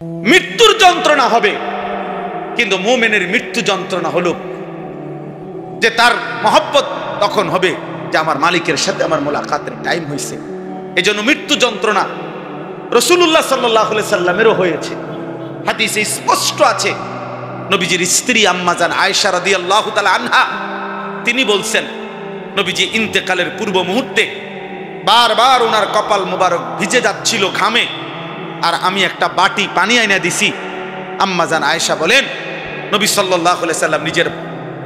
মৃত্যুর যন্ত্রণা হবে, কিন্তু মুমিনের মৃত্যু যন্ত্রণা হলো যে তার মহব্বত তখন হবে যে আমার মালিকের সাথে আমার মোলাকাতের টাইম হয়েছে। এজন্য মৃত্যু যন্ত্রণা রাসূলুল্লাহ সাল্লাল্লাহু আলাইহি সাল্লামেরও হয়েছে। হাদিসে স্পষ্ট আছে, নবীজির স্ত্রী আম্মা জান আয়েশা রাদিয়াল্লাহু তাআলা আনহা তিনি বলছেন, নবীজি ইন্তেকালের পূর্ব মুহূর্তে বারবার ওনার কপাল মোবারক ভিজে যাচ্ছিল ঘামে, আর আমি একটা বাটি পানি আইনা দিছি। আম্মা জান আয়েশা বলেন, নবী সাল্লাল্লাহু আলাইহি সাল্লাম নিজের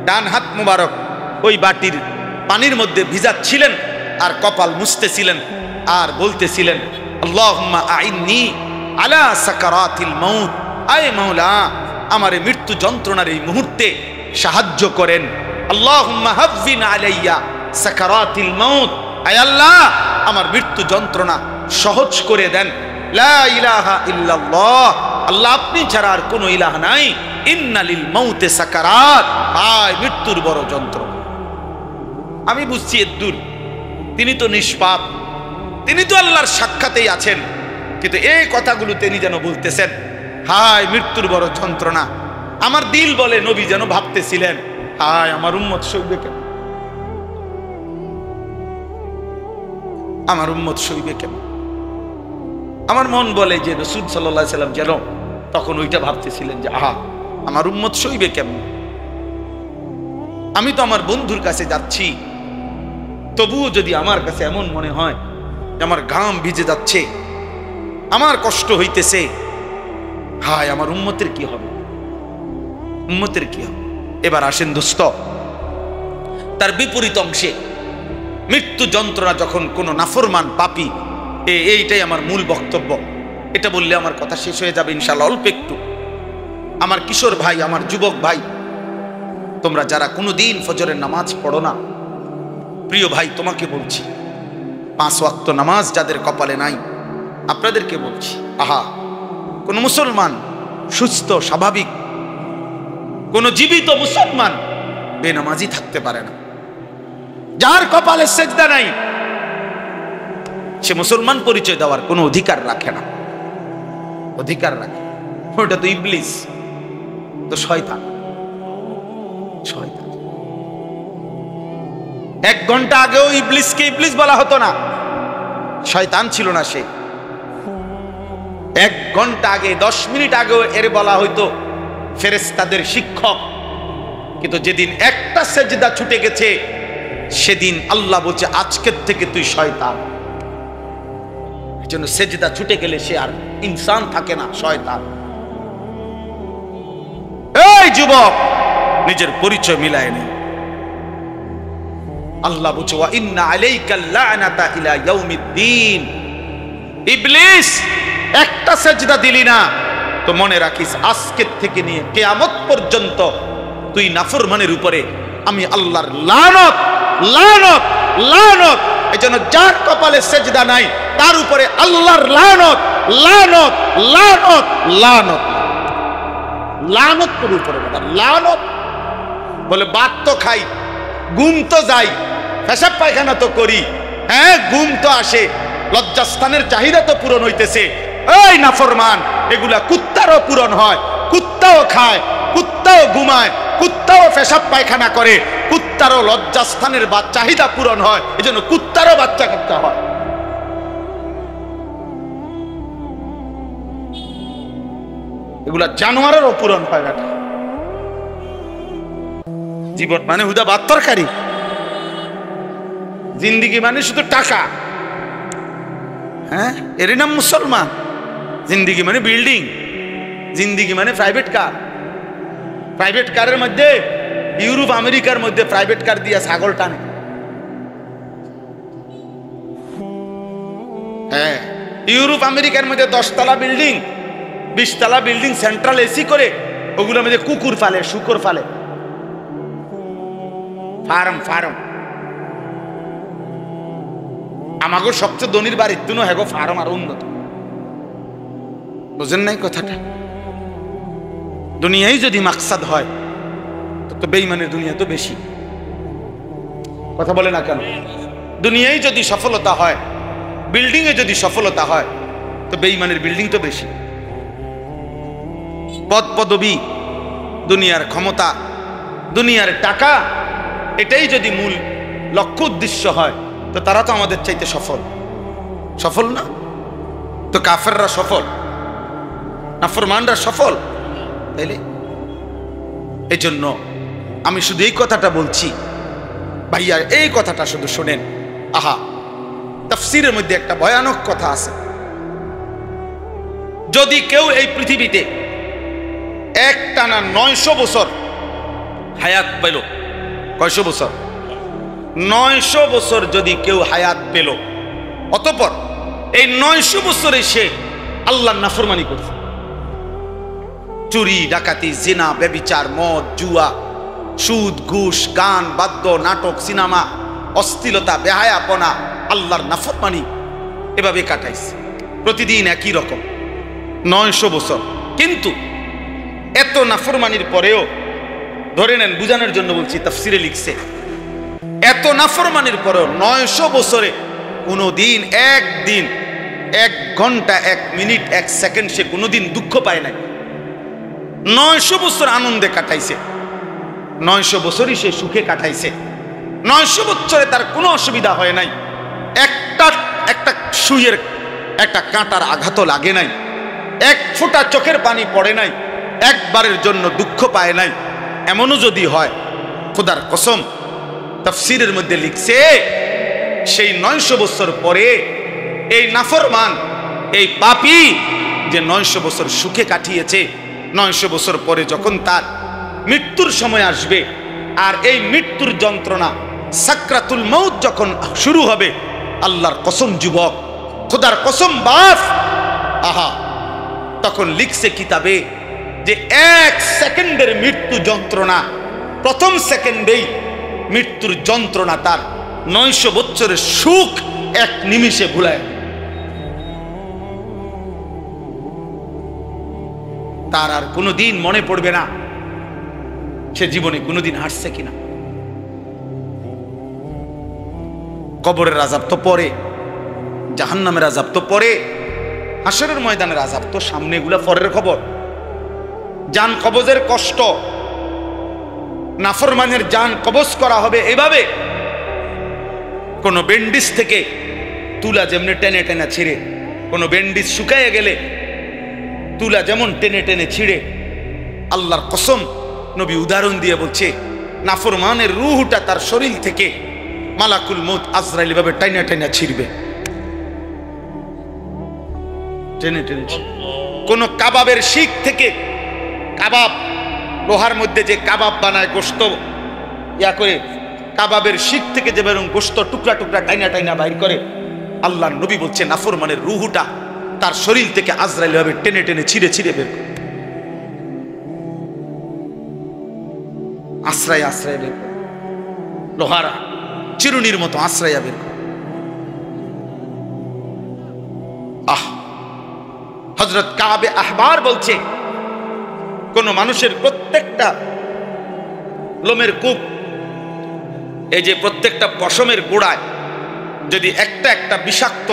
ডান হাত মোবারক ওই বাটির পানির মধ্যে ভিজাচ্ছিলেন আর কপাল মুছতেছিলেন আর বলতেছিলেন, আল্লাহুম্মা আইন্নি আলা সাকারাতিল মাউত, আয় মাওলা আমার মৃত্যু যন্ত্রণার এই মুহূর্তে সাহায্য করেন। আল্লাহুম্মা হাফিন আলাইয়া সাকারাতিল মাউত, আয় আল্লাহ আমার মৃত্যু যন্ত্রণা সহজ করে দেন। লা ইলাহা ইল্লাল্লাহ, আল্লাহ আপনি ছাড়া আর কোনো ইলাহ নাই। ইন্নালিল মাউতে সাকারাত, আয় মৃত্যুর বড় যন্ত্রণা। আমি বুঝছি এদ্দুর তিনি তো নিষ্পাপ, তিনি তো আল্লাহর সাক্ষাতেই আছেন, কিন্তু এই কথাগুলো তিনি যেন বলতেছেন, হায় মৃত্যুর বড় যন্ত্রণা। আমার দিল বলে নবী যেন ভাবতেছিলেন, হায় আমার উম্মত সইবে কেন, আমার উম্মত সইবে কেন। আমার মন বলে যে রাসূল সাল্লাল্লাহু আলাইহি সাল্লাম যেন তখন ওইটা ভাবতেছিলেন যে আহা আমার উম্মত সইবে কেমন। আমি তো আমার বন্ধুর কাছে যাচ্ছি, তবুও যদি আমার কাছে এমন মনে হয় যে আমার ঘাম ভিজে যাচ্ছে, আমার কষ্ট হইতেছে, হায় আমার উম্মতের কি হবে, উম্মতের কি হবে। এবার আসেন দোস্ত, তার বিপরীত অংশে মৃত্যু যন্ত্রণা যখন কোনো নাফরমান পাপী, এইটাই আমার মূল বক্তব্য। এটা বললে আমার কথা শেষ হয়ে যাবে ইনশাআল্লাহ। অল্প একটু আমার কিশোর ভাই, আমার যুবক ভাই, তোমরা যারা কোনোদিন ফজরের নামাজ পড়ো না, প্রিয় ভাই তোমাকে বলছি, 5 ওয়াক্ত নামাজ যাদের কপালে নাই আপনাদেরকে বলছি, আহা কোন মুসলমান সুস্থ স্বাভাবিক কোন জীবিত মুসলমান বেনামাজি থাকতে পারে না। যার কপালে সেজদা নাই সে মুসলমান পরিচয় দেওয়ার কোনো অধিকার রাখে না। অধিকার রাখে ওটা তো ইবলিস, তো শয়তান। শয়তান 1 ঘন্টা আগেও ইবলিসকে ইবলিস বলা হতো না, শয়তান ছিল না সে। 1 ঘন্টা আগে 10 মিনিট আগেও এর বলা হইতো ফেরেশতাদের শিক্ষক। কিন্তু যেদিন একটা সেজদা ছুটে গেছে সেদিন আল্লাহ বলছে আজকের থেকে তুই শয়তান। এজন্য সেজদা ছুটে গেলে সে আর ইনসান থাকে না, শয়তান। এই যুবক নিজের পরিচয় মিলায় নে। আল্লাহ বলছে ওয়া ইন্না আলাইকাল লা'নাতা ইলা ইয়াউমিদ্দিন। ইবলিস একটা সেজদা দিলি না তো মনে রাখিস আজকের থেকে নিয়ে কিয়ামত পর্যন্ত তুই নাফরমানের উপরে আমি আল্লাহর লানত লানত লানত। এজন্য যার কপালে সেজদা নাই তার উপরে আল্লাহর লানত লানত লানত লানত লানত তোর উপরে। লানত বলে ভাত তো খাই, ঘুম তো যাই, পেশাব পায়খানা তো করি, হ্যাঁ ঘুম তো আসে, লজ্জাস্থানের চাহিদা তো পূরণ হইতেছে। এই নাফরমান, এগুলা কুত্তারও পূরণ হয়, কুত্তাও খায়, কুত্তাও ঘুমায়, কুত্তাও পেশাব পায়খানা করে, কুত্তারও লজ্জাস্থানের চাহিদা পূরণ হয়, এজন্য কুত্তারও বাচ্চা কাচ্চা হয়। এগুলা জানোয়ারেরও পূরণ হয় না। জীবন মানে হুদা ভাত তরকারি, জিন্দিগি মানে শুধু টাকা, হ্যাঁ এরই নাম মুসলমান। জিন্দিগি মানে বিল্ডিং, জিন্দিগি মানে প্রাইভেট কার। প্রাইভেট কারের মধ্যে ইউরোপ আমেরিকার মধ্যে প্রাইভেট কার দিয়ে ছাগল টানে। হ্যাঁ ইউরোপ আমেরিকার মধ্যে 10 তলা বিল্ডিং, 20 তলা বিল্ডিং, সেন্ট্রাল এসি করে, ওগুলোর মধ্যে কুকুর ফালে, শুকর ফালে, ফার্ম ফার্ম। আমাগো সবচেয়ে ধনীর বাড়ির তুনো হ্যাগো ফার্ম আর উন্নত। বুঝেন নাই কথাটা? দুনিয়ায় যদি মাকসাদ হয় তো বেঈমানের দুনিয়া তো বেশি। কথা বলে না কেন? দুনিয়ায় যদি সফলতা হয়, বিল্ডিং এ যদি সফলতা হয় তো বেঈমানের বিল্ডিং তো বেশি। পদ পদবী, দুনিয়ার ক্ষমতা, দুনিয়ার টাকা, এটাই যদি মূল লক্ষ্য উদ্দেশ্য হয় তো তারা তো আমাদের চাইতে সফল না? তো কাফেররা সফল, নাফরমানরা সফল, তাইলে এই জন্য আমি শুধু এই কথাটা বলছি ভাইয়া, এই কথাটা শুধু শোনেন। আহা, তাফসীরের মধ্যে একটা ভয়ানক কথা আছে। যদি কেউ এই পৃথিবীতে একটানা 900 বছর হায়াত পেল, কয়শো বছর? 900 বছর যদি কেউ হায়াত পেল, অতঃপর এই 900 বছরে সে আল্লাহর নাফরমানি করছে, চুরি, ডাকাতি, জিনা, ব্যভিচার, মদ, জুয়া, সুদ, ঘুষ, গান, বাদ্য, নাটক, সিনেমা, অশ্লীলতা, বেহায়াপনা, আল্লাহর নাফরমানি, এভাবে কাটাইছে প্রতিদিন একই রকম 900 বছর। কিন্তু এত নাফরমানির পরেও, ধরে নেন বুঝানোর জন্য বলছি, তাফসিরে লিখছে এত নাফরমানির পরেও 900 বছরে কোনোদিন একদিন, 1 ঘন্টা, 1 মিনিট, 1 সেকেন্ড সে কোনোদিন দুঃখ পায় নাই। 900 বছর আনন্দে কাটাইছে, 900 বছরই সে সুখে কাটাইছে, 900 বছরে তার কোনো অসুবিধা হয় নাই, একটা সুইয়ের একটা কাঁটার আঘাতও লাগে নাই, 1 ফোঁটা চোখের পানি পড়ে নাই, একবারের জন্য দুঃখ পায় নাই। এমনও যদি হয়, খোদার কসম, তাফসীরের মধ্যে লিখছে সেই 900 বছর পরে এই নাফরমান, এই পাপী যে 900 বছর সুখে কাটিয়েছে, 900 বছর পরে যখন তার মৃত্যুর সময় আসবে, আর এই মৃত্যুর যন্ত্রণা সাকরাতুল মউত যখন শুরু হবে, আল্লাহর কসম যুবক, খোদার কসম বাপ, আহা, তখন লিখছে কিতাবে যে 1 সেকেন্ডের মৃত্যু যন্ত্রণা, প্রথম সেকেন্ডেই মৃত্যুর যন্ত্রণা তার 900 বছরের সুখ 1 নিমিষে ভুলায়। তার আর কোনোদিন মনে পড়বে না সে জীবনে কোনোদিন হাসছে কিনা। কবরের আযাব তো পরে, জাহান্নামের আযাব তো পরে, হাসরের ময়দানের আযাব তো সামনে, এগুলা পরের খবর। জান কবজের কষ্ট, নাফরমানের জান কবজ করা হবে এভাবে, কোন ব্যান্ডিজ থেকে তুলা যেমনি টেনে টেনে ছিঁড়ে, কোন ব্যান্ডিজ শুকাইয়ে গেলে তুলা যেমন টেনে টেনে ছিঁড়ে, আল্লাহর কসম নবী উদাহরণ দিয়ে বলছে, নাফরমানের রূহটা তার শরীর থেকে মালাকুল মউত আজরাইল ভাবে টাইনা টাইনা ছিঁড়বে, টেনে টেনে। কোন কাবাবের শিক থেকে, কাবাব লোহার মধ্যে যে কাবাব বানায় গোশত ইয়া করে, কাবাবের শিক থেকে যে বেরং গোশত টুকরা টুকরা টাইনা টাইনা বাইর করে, আল্লাহর নবী বলছে নাফরমানের রূহটা তার শরীর থেকে আজরাইল ভাবে টেনে টেনে ছিঁড়ে ছিঁড়ে বের করে, আশ্রয় আশ্রয় বের করে, লোহার চিরুনির মতো আশ্রয়া বের করে। হযরত কাবে আহবার বলছে, কোন মানুষের প্রত্যেকটা লোমের কূপ, এই যে প্রত্যেকটা পশমের গোড়ায় যদি একটা একটা বিষাক্ত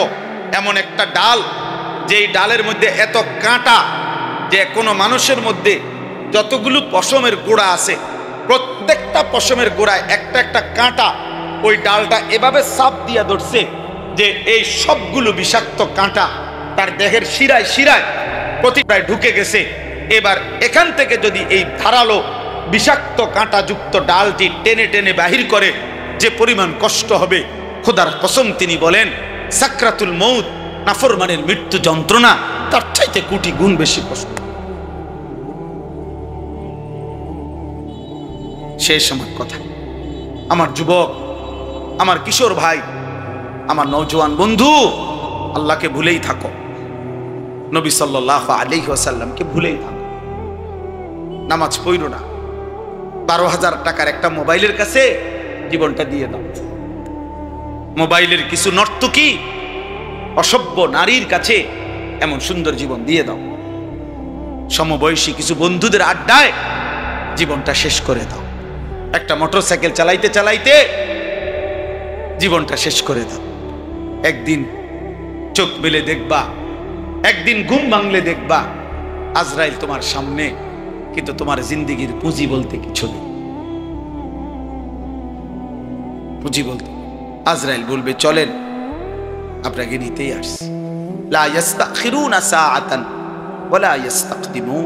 এমন একটা ডাল, যে ডালের মধ্যে এত কাঁটা, যে কোনো মানুষের মধ্যে যতগুলো পশমের গোড়া আছে, প্রত্যেকটা পশমের গোড়ায় একটা একটা কাঁটা, ওই ডালটা এভাবে চাপ দিয়া ধরছে যে এই সবগুলো বিষাক্ত কাঁটা তার দেহের শিরায় শিরায় প্রতিটায় ঢুকে গেছে। এবার এখান থেকে যদি এই ধারালো বিষাক্ত কাঁটাযুক্ত ডালটি টেনে টেনে বাহির করে, যে পরিমাণ কষ্ট হবে, খোদার কসম তিনি বলেন সাকরাতুল মউত, নাফরমানের মৃত্যু যন্ত্রণা তার চাইতে কোটি গুণ বেশি কষ্ট। সেই সময় কথা, আমার যুবক, আমার কিশোর ভাই, আমার নওজোয়ান বন্ধু, আল্লাহকে ভুলেই থাকো, নবী সাল্লাল্লাহু আলাইহি ওয়াসাল্লামকে ভুলেই থাকো, নামাজ পড়ো না, 12,000 টাকার একটা মোবাইলের কাছে জীবনটা দিয়ে দাও, মোবাইলের কিছু নর্তকী অসভ্য নারীর কাছে এমন সুন্দর জীবন দিয়ে দাও, সমবয়সী কিছু বন্ধুদের আড্ডায় জীবনটা শেষ করে দাও, একটা মোটরসাইকেল চালাইতে চালাইতে জীবনটা শেষ করে দাও। একদিন চোখ মেলে দেখবা, একদিন ঘুম ভাঙলে দেখবা আজরাইল তোমার সামনে কিন্তু তোমার জিন্দেগির পুঁজি বলতে কিছু নেই। পুঁজি বলতে আজরাইল বলবে চলেন, আপনাকে নিতেই আসছি। লা ইস্তাখিরুনা সাআতান ওয়ালা ইস্তাকদিমুন,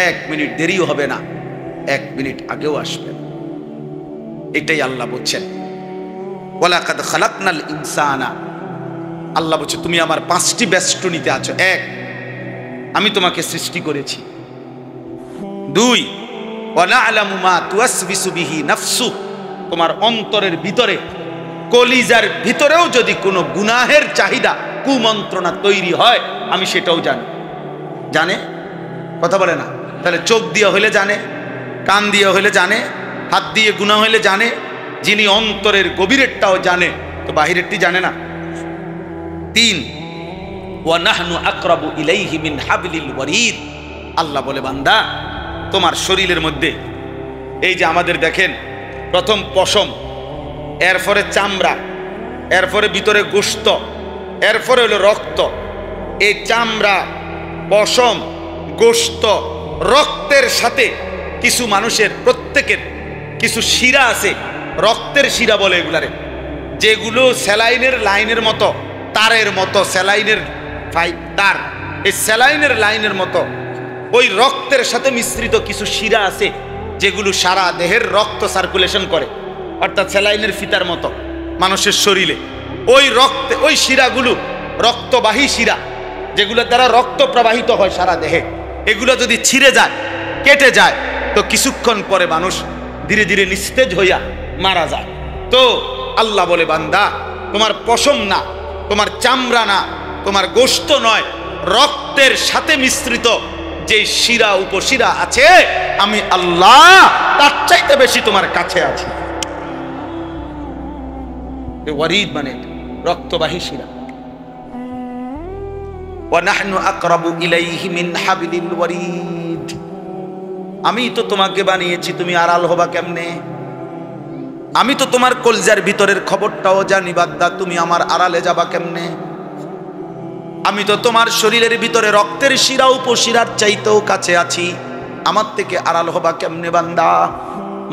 1 মিনিট দেরিও হবে না, 1 মিনিট আগেও আসবে। এটাই আল্লাহ বলছেন, ওয়ালাকাদ খালাকনাল ইনসানা। আল্লাহ বলছে তুমি আমার 5টি বেষ্টনীতে আছো। 1, আমি তোমাকে সৃষ্টি করেছি। 2, ওয়া না'লামু মা তুওয়াসবিসু বিহি নাফসু, তোমার অন্তরের ভিতরে, কলিজার ভিতরেও যদি কোনো গুনাহের চাহিদা, কুমন্ত্রণা তৈরি হয়, আমি সেটাও জানি। জানে? কথা বলে না? তাহলে চোখ দিয়ে হইলে জানে, কান দিয়ে হইলে জানে, হাত দিয়ে গুনাহ হইলে জানে। যিনি অন্তরের গভীরেরটাও জানে, তো বাহিরেরটি জানে না? 3, ওয়া নাহনু আকরাবু ইলাইহি মিন হাবলিল ওয়ারিদ। আল্লাহ বলে বান্দা, তোমার শরীরের মধ্যে এই যে আমাদের দেখেন, প্রথম পশম, এরপরে চামড়া, এরপরে ভিতরে গোশত, এরপরে হলো রক্ত। এই চামড়া, পশম, গোশত, রক্তের সাথে কিছু মানুষের প্রত্যেকের কিছু শিরা আছে, রক্তের শিরা বলে এগুলারে, যেগুলো স্যালাইনের লাইনের মতো, তারের মতো, স্যালাইনের তার, এই স্যালাইনের লাইনের মতো ওই রক্তের সাথে মিশ্রিত কিছু শিরা আছে, যেগুলো সারা দেহের রক্ত সার্কুলেশন করে, অর্থাৎ স্যালাইনের ফিতার মতো মানুষের শরীরে। ওই রক্তে, ওই শিরাগুলো রক্তবাহী শিরা, যেগুলো দ্বারা রক্ত প্রবাহিত হয় সারা দেহে, এগুলো যদি ছিঁড়ে যায়, কেটে যায়, তো কিছুক্ষণ পরে মানুষ ধীরে ধীরে নিস্তেজ হইয়া মারা যায়। তো আল্লাহ বলে বান্দা, তোমার পশম না, তোমার চামড়া না, তোমার গোশত নয়, রক্তের সাথে মিশ্রিত যে শিরা উপশিরা আছে, আমি আল্লাহ তার চাইতে বেশি তোমার কাছে আছি। ওয়ারিদ মানে রক্তবাহী শিরা। ওয়া নাহনু আকরাবু ইলাইহি মিন হাবলিল ওয়ারিদ। আমি তো তোমাকে বানিয়েছি, তুমি আড়াল হবা কেমনে? আমি তো তোমার কলজার ভিতরের খবরটাও জানি বাদ্দা, তুমি আমার আড়ালে যাবা কেমনে? আমি তো তোমার শরীরের ভিতরে রক্তের শিরা উপশিরার চাইতেও কাছে আছি, আমার থেকে আড়াল হবা কেমনে বান্দা?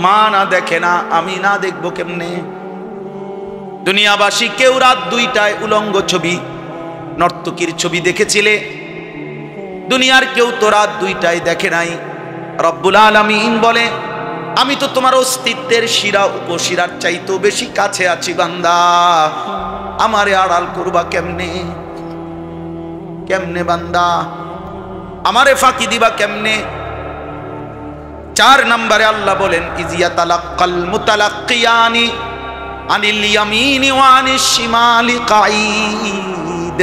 মা না দেখে না, আমি না দেখবো কেমনে? দুনিয়াবাসী কেউ রাত 2টায় উলঙ্গ ছবি, নর্তকীর ছবি দেখেছিলে? দুনিয়ার কেউ তো রাত 2টায় দেখে নাই। রব্বুল আলামিন বলে, আমি তো তোমার অস্তিত্বের শিরা উপশিরার চাইতেও বেশি কাছে আছি বান্দা, আমারে আড়াল করবা কেমনে? কেমনে বান্দা? আমারে ফাঁকি দিবা কেমনে? 4 নম্বরে আল্লাহ বলেন, ইজিয়া তালাক্কাল মুতালাক্কিয়ানি আনিল ইয়ামিনি ওয়া আনিশ শিমালি কাঈদ।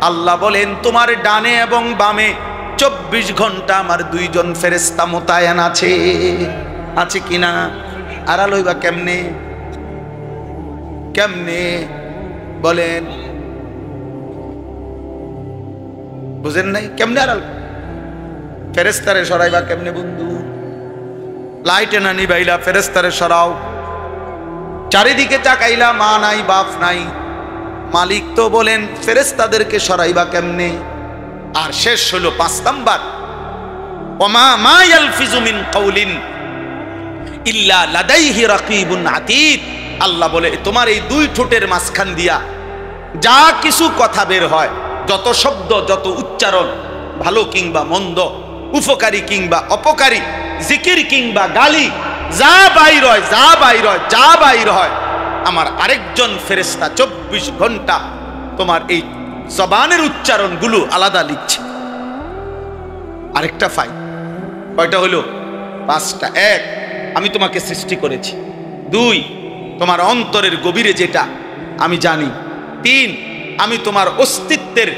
আল্লাহ বলেন, তোমার ডানে এবং বামে 24 ঘন্টা আমার 2 জন ফেরেশতা মোতায়েন আছে। আছে কিনা? আড়াল হইবা কেমনে? কেমনে বলেন? বুঝেন নাই? কেমনে আড়াল? ফেরেশতারে সরাইবা কেমনে বন্ধু? লাইটে না নিবাইলা, ফেরেশতারে সরাও। চারিদিকে তাকাইলা, মা নাই, বাপ নাই, মালিক তো বলেন ফেরেশতাদেরকে সরাইবা কেমনে? আর শেষ হলো 5 নাম্বার, ওমা মা ইয়ালফিজু মিন কাউলিন ইল্লা লাদাইহি রাকিবুন আতীদ। আল্লাহ বলে, তোমার এই 2 ঠোঁটের মাঝখান দিয়া যা কিছু কথা বের হয়, যত শব্দ, যত উচ্চারণ, ভালো কিংবা মন্দ, উপকারী কিংবা অপকারী, জিকির কিংবা গালি, যা বাইর হয়, যা বাইর হয়, যা বাইর হয়, আমার আরেকজন ফেরেশতা 24 ঘন্টা তোমার এই জবানের উচ্চারণগুলো আলাদা লিখছে। আরেকটা ফাইল, কয়টা হলো? 5টা। 1, আমি তোমাকে সৃষ্টি করেছি। 2, তোমার অন্তরের গভীরে যেটা আমি জানি। 3, আমি তোমার অস্তিত্বের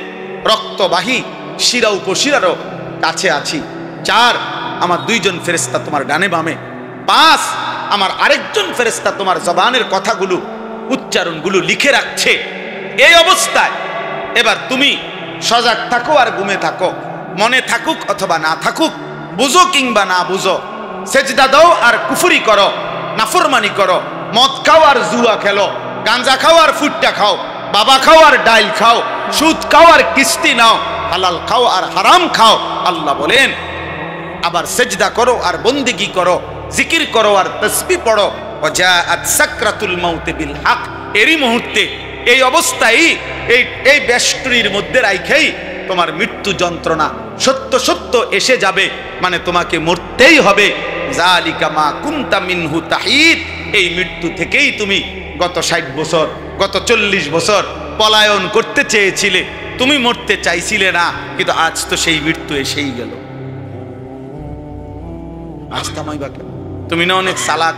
রক্তবাহী শিরা উপশিরারও কাছে আছি। 4, আমার 2 জন ফেরেশতা তোমার ডানে বামে। 5, আমার আরেকজন ফেরেশতা তোমার জবানের কথাগুলো, উচ্চারণগুলো লিখে রাখছে। এই অবস্থায় এবার তুমি সজাগ থাকো আর ঘুমে থাকো, মনে থাকুক অথবা না থাকুক, বুঝো কিংবা না বুঝো, সেজদা দাও আর কুফরি করো, নাফরমানি করো, মদ খাও আর জুয়া খেলো, গাঁজা খাও আর ফুটটা খাও, বাবা খাও আর ডাইল খাও, সুদ খাও আর কিস্তি নাও, হালাল খাও আর হারাম খাও। আল্লাহ বলেন, আবার সেজদা করো আর বন্দেগী করো, জিকির করো আর তাসবিহ পড়ো। ওয়াজাআত সাকরাতুল মাউত বিল হক, এরই মুহূর্তে এই অবস্থায় এই বেষ্টনীর মধ্যে রাইখেই তোমার মৃত্যু যন্ত্রণা সত্য সত্য এসে যাবে, মানে তোমাকে মরতেই হবে। যালিকা মা কুনতা মিনহু তাহিদ, এই মৃত্যু থেকেই তুমি গত 60 বছর, গত 40 বছর পলায়ন করতে চেয়েছিলে, তুমি মরতে চাইছিলে না, কিন্তু আজ তো সেই মৃত্যু এসেই গেল। আজ তামাই বা কেন? তুমি না অনেক সালাত,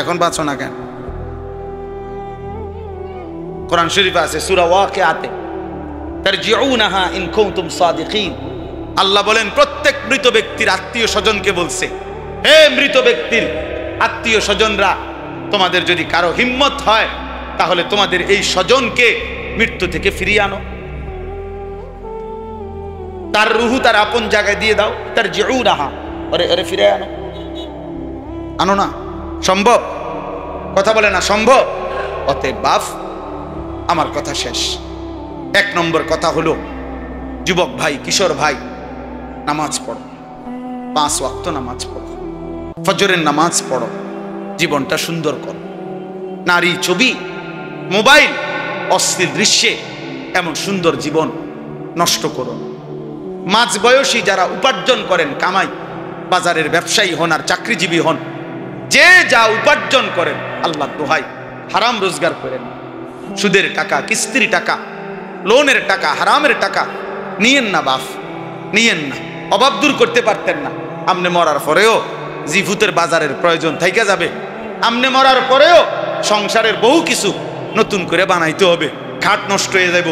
এখন বাঁচো না কেন? কোরআন শরীফে আছে সূরা ওয়াকিয়াতে, তারজিউনাহা ইন কুনতুম সাদিকিন। আল্লাহ বলেন প্রত্যেক মৃত ব্যক্তির আত্মীয় স্বজনকে বলছে, হে মৃত ব্যক্তির আত্মীয় স্বজনরা, তোমাদের যদি কারো হিম্মত হয় তাহলে তোমাদের এই স্বজনকে মৃত্যু থেকে ফিরিয়ে আনো, তার রুহু তার আপন জায়গায় দিয়ে দাও। তারজিউনাহা, আরে ফিরে আনো। আনো না? সম্ভব? কথা বলে না সম্ভব। অতএব বাপ, আমার কথা শেষ। 1 নম্বর কথা হলো, যুবক ভাই, কিশোর ভাই, নামাজ পড়ো, 5 ওয়াক্ত নামাজ পড়ো, ফজরের নামাজ পড়ো, জীবনটা সুন্দর করো। নারী, ছবি, মোবাইল, অশ্লীল দৃশ্যে এমন সুন্দর জীবন নষ্ট করো। মাঝ বয়সী যারা উপার্জন করেন, কামাই, বাজারের ব্যবসায়ী হন আর চাকরিজীবী হন, যে যা উপার্জন করেন, আল্লাহ দোহাই হারাম রোজগার করেন। সুদের টাকা, কিস্তির টাকা, লোনের টাকা, হারামের টাকা নিয়েন না বাপ, নিয়েন না। অভাব দূর করতে পারতেন না, আমনে মরার পরেও জিভুতের বাজারের প্রয়োজন থাইকা যাবে। আমনে মরার পরেও সংসারের বহু কিছু নতুন করে বানাইতে হবে। খাট নষ্ট হয়ে যাইব,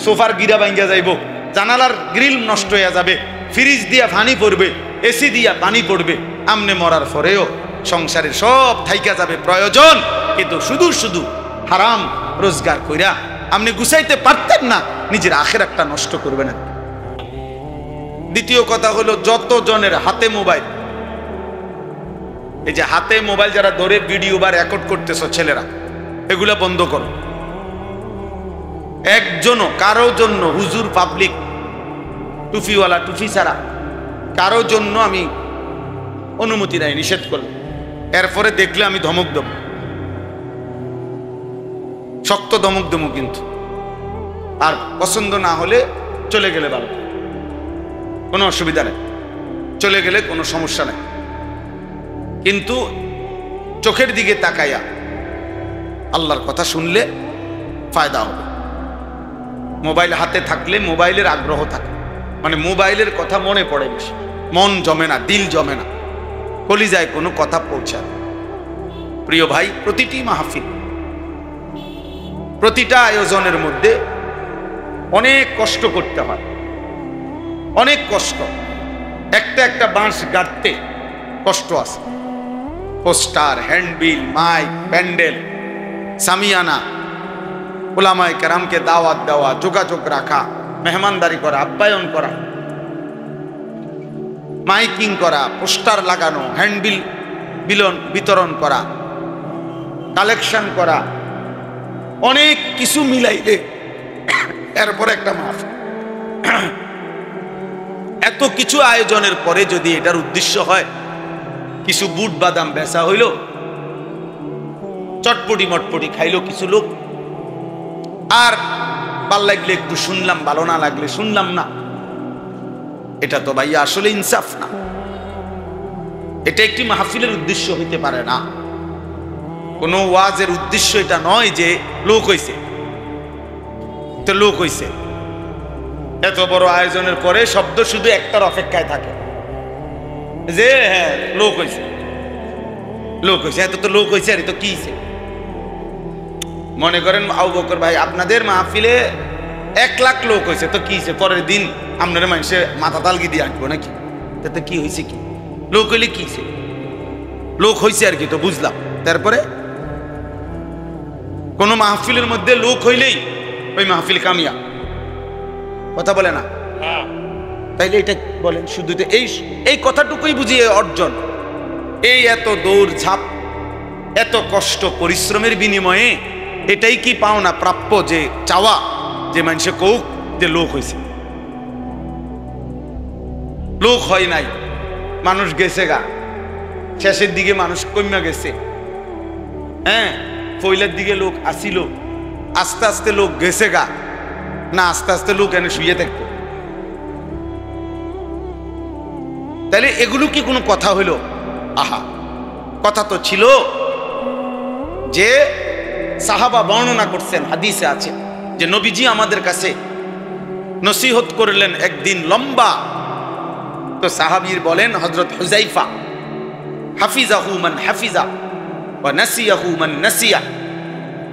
সোফার গিরা ভাঙ্গা যাইব, জানালার গ্রিল নষ্ট হয়ে যাবে, ফ্রিজ দিয়া পানি পড়বে, এসি দিয়া পানি পড়বে। আমনে মরার পরেও সংসারের সব থাইকা যাবে প্রয়োজন, কিন্তু শুধু শুধু হারাম রোজগার কইরা আপনি গুছাইতে পারতেন না, নিজের আখিরাতটা নষ্ট করবে না। দ্বিতীয় কথা হলো, যত জনের হাতে মোবাইল, এই যে হাতে মোবাইল যারা ধরে ভিডিও বা রেকর্ড করতেছ ছেলেরা, এগুলা বন্ধ করো। একজনও কারো জন্য, হুজুর, পাবলিক, টুফিওয়ালা, টুফি ছাড়া কারো জন্য আমি অনুমতি নাই, নিষেধ করলাম। এরপরে দেখলে আমি ধমক দেব, শক্ত ধমক দেবো, কিন্তু আর পছন্দ না হলে চলে গেলে ভালো, কোনো অসুবিধা নেই, চলে গেলে কোনো সমস্যা নেই, কিন্তু চোখের দিকে তাকাইয়া আল্লাহর কথা শুনলে ফায়দা হবে। মোবাইল হাতে থাকলে মোবাইলের আগ্রহ থাকে, মানে মোবাইলের কথা মনে পড়ে বেশি, মন জমে না, দিল জমে না, কলিজায় কোনো কথা পৌঁছায়। প্রিয় ভাই, প্রতিটি মাহফিল, প্রতিটা আয়োজনের মধ্যে অনেক কষ্ট করতে হয়, অনেক কষ্ট। একটা একটা বাঁশ গাঁথতে কষ্ট আছে। Poster, handbill, mic, pandal, shamiana, উলামায়ে কেরামকে দাওয়াত দেওয়া, যোগাযোগ রাখা, মেহমানদারি করা, আপ্যায়ন করা, মাইকিং করা, পোস্টার লাগানো, হ্যান্ডবিল বিতরণ করা, কালেকশন করা, অনেক কিছু মিলাইলে এরপর একটা মাহফিল। এত কিছু আয়োজনের পরে যদি এটার উদ্দেশ্য হয় কিছু বুট বাদাম বেচা হইল, চটপটি মটপটি খাইলো কিছু লোক, আর ভাল লাগলে একটু শুনলাম, ভালো না লাগলে শুনলাম না, এটা তো ভাই আসলে ইনসাফ না। এটা একটি মাহফিলের উদ্দেশ্য হইতে পারে না। কোন ওয়াজের উদ্দেশ্য এটা নয় যে লোক হইছে, তো লোক হইছে। এত বড় আয়োজনের পরে শব্দ শুধু একটার অপেক্ষায় থাকে যে হ্যাঁ লোক হইছে, লোক হইছে, এত তো লোক হইছে, আর তো কি হইছে? মনে করেন আবু বকর ভাই, আপনাদের মাহফিলে 1 লাখ লোক হয়েছে, তো কি হয়েছে? পরের দিন আপনার মানুষে মাথা তালগি দিয়ে আঁকবো নাকি? তাতে কি হয়েছে? কি লোক হইলে কি হয়েছে? লোক হয়েছে আর কি, তো বুঝলাম। তারপরে কোন মাহফিলের মধ্যে লোক হইলেই ওই মাহফিল কামিয়া, কথা বলে না? তাইলে এটা বলেন, শুধু তো এই কথাটুকুই বুঝিয়ে অর্জন। এই এত দৌড় ঝাঁপ, এত কষ্ট পরিশ্রমের বিনিময়ে এটাই কি পাওনা প্রাপ্য, যে চাওয়া যে মানুষে কৌক যে লোক হয়েছে? লোক হয় নাই, মানুষ গেছে গা, শেষের দিকে মানুষ কমে গেছে। হ্যাঁ, পয়লার দিকে লোক আসিল, আস্তে আস্তে লোক গেছে গা, না আস্তে আস্তে লোক এনে শুয়ে থাকতো। তাহলে এগুলো কি কোনো কথা হইল? আহা, কথা তো ছিল যে সাহাবা বর্ণনা করছেন, হাদিসে আছে যে নবীজি আমাদের কাছে নসিহত করলেন একদিন লম্বা। তো সাহাবীর বলেন হযরত হুযাইফা, হাফিজাহু মান হাফিজা ওয়া নাসিয়াহু মান নাসিয়া।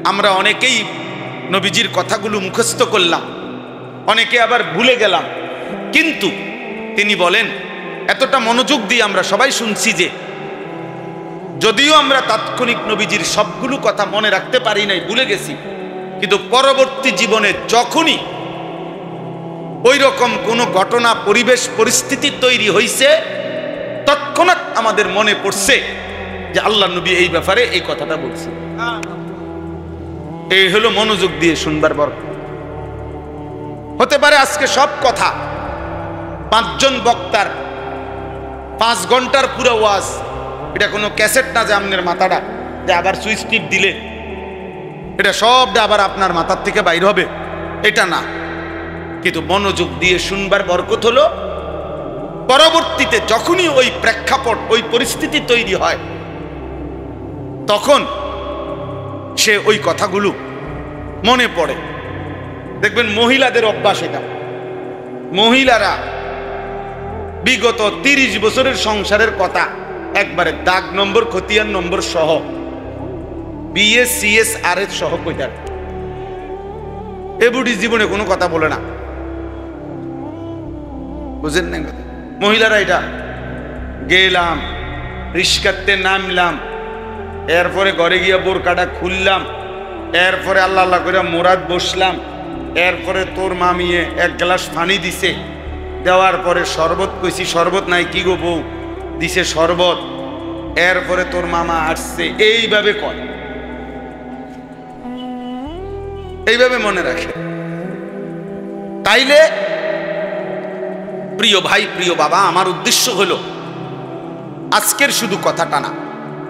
আমরা অনেকেই নবীজির কথাগুলো মুখস্থ করলাম, অনেকে আবার ভুলে গেলাম, কিন্তু তিনি বলেন এতটা মনোযোগ দিয়ে আমরা সবাই শুনছি যে যদিও আমরা তাৎক্ষণিক নবীজির সবগুলো কথা মনে রাখতে পারি নাই, ভুলে গেছি, কিন্তু পরবর্তী জীবনে যখনই ওই রকম কোনো ঘটনা, পরিবেশ, পরিস্থিতি তৈরি হয়েছে, তৎক্ষণাৎ আমাদের মনে পড়ছে যে আল্লাহ নবী এই ব্যাপারে এই কথাটা বলছে। এই হলো মনোযোগ দিয়ে শুনবার বরকত। হতে পারে আজকে সব কথা 5 জন বক্তার 5 ঘন্টার পুরো ওয়াজ, এটা কোনো ক্যাসেট না যে আপনার মাথাটা যে আবার সুইচ টিপ দিলে এটা সবটা আবার আপনার মাথার থেকে বাইর হবে, এটা না। কিন্তু মনোযোগ দিয়ে শুনবার বরকত হলো পরবর্তীতে যখনই ওই প্রেক্ষাপট, ওই পরিস্থিতি তৈরি হয়, তখন সে ওই কথাগুলো মনে পড়ে। দেখবেন মহিলাদের অভ্যাস এটা, মহিলারা বিগত 30 বছরের সংসারের কথা একবারে দাগ নম্বর, খতিয়ান নম্বর সহ, বিএস সিএস আর এস সহ কইটার এবুডি জীবনে কোনো কথা বলে না, বুঝেন না? মহিলারা এটা গেলাম, রিস্কাতে নামলাম, এরপরে ঘরে গিয়ে বোরকাটা খুললাম, এরপরে আল্লাহ আল্লাহ করে মোরাদ বসলাম, এরপরে তোর মামিয়ে 1 গ্লাস পানি দিছে, দেওয়ার পরে শরবত কইছি, শরবত নাই, কি গো বউ, দিছে শরবত, এরপরে তোর মামা আসছে, এইভাবে কয়, এইভাবে মনে রাখে। তাইলে প্রিয় ভাই, প্রিয় বাবা, আমার উদ্দেশ্য হলো আজকের শুধু কথাটা না,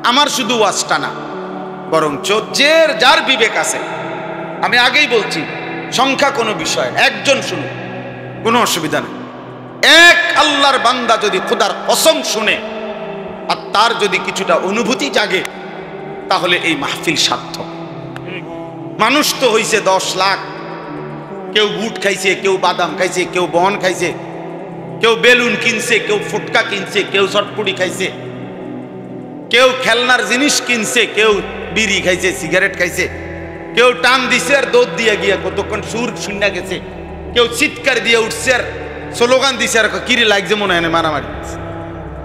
আমার শুধু ওয়াজটা না, বরঞ্চ যার বিবেক আছে, আমি আগেই বলছি সংখ্যা কোনো বিষয়, একজন শুনুন, কোনো অসুবিধা নেই। এক আল্লাহর বান্দা যদি খোদার কসম শুনে আর তার যদি কিছুটা অনুভূতি জাগে, তাহলে এই মাহফিল সার্থক। মানুষ তো হইছে 10 লাখ, কেউ বুট খাইছে, কেউ বাদাম খাইছে, কেউ বন খাইছে, কেউ বেলুন কিনছে, কেউ ফুটকা কিনছে, কেউ চটপুটি খাইছে, কেউ খেলনার জিনিস কিনছে, কেউ বিড়ি খাইছে, সিগারেট খাইছে, কেউ টান দিছে আর দৌড় দিয়ে গিয়া কতক্ষণ সুর শুনে গেছে, কেউ চিৎকার দিয়ে উঠছে আর স্লোগান দিছে আর কিরে লাগছে মনে হয় মারামারি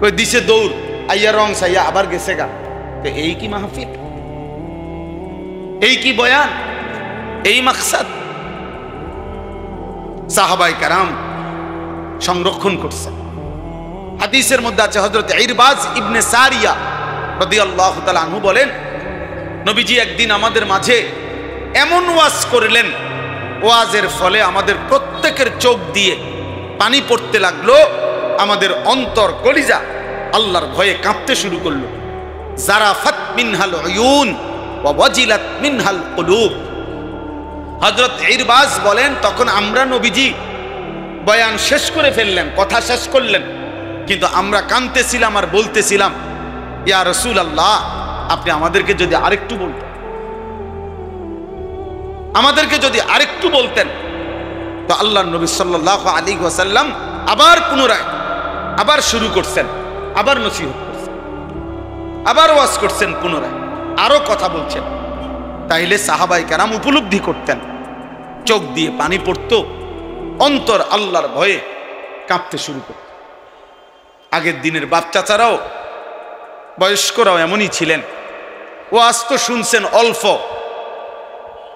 কই দিছে, দৌড় আইয়া রং সাইয়া আবার গেছে গা। তো এই কি মাহফিল? এই কি বয়ান? এই মাকসাদ সাহাবায়ে কেরাম সংরক্ষণ করছে। হাদিসের মধ্যে আছে, হযরত ইরবাজ ইবনে সারিয়া রাদিয়াল্লাহু তাআলা আনহু বলেন, নবীজি একদিন আমাদের মাঝে এমন ওয়াজ করলেন, ওয়াজের ফলে আমাদের প্রত্যেকের চোখ দিয়ে পানি পড়তে লাগলো, আমাদের অন্তর, কলিজা আল্লাহর ভয়ে কাঁপতে শুরু করলো। জারাফাত মিনহাল উয়ুন ওয়া ওয়াজিলাত মিনহাল কুলুব। হযরত ইরবাজ বলেন, তখন আমরা নবীজি বয়ান শেষ করে ফেললেন, কথা শেষ করলেন, কিন্তু আমরা কাঁদতেছিলাম আর বলতেছিলাম, ইয়া রাসূলুল্লাহ, আপনি আমাদেরকে যদি আরেকটু বলতেন, আমাদেরকে যদি আরেকটু বলতেন। তো আল্লাহর নবী সাল্লাল্লাহু আলাইহি ওয়াসাল্লাম আবার পুনরায় আবার শুরু করছেন, আবার নসিহত করছেন, আবার ওয়াজ করছেন, পুনরায় আরো কথা বলছেন। তাইলে সাহাবায়ে কেরাম উপলব্ধি করতেন, চোখ দিয়ে পানি পড়তো, অন্তর আল্লাহর ভয়ে কাঁপতে শুরু করত। আগের দিনের বাপ চাচারাও, বয়স্করাও এমনই ছিলেন। ওয়াজ তো শুনছেন অল্প,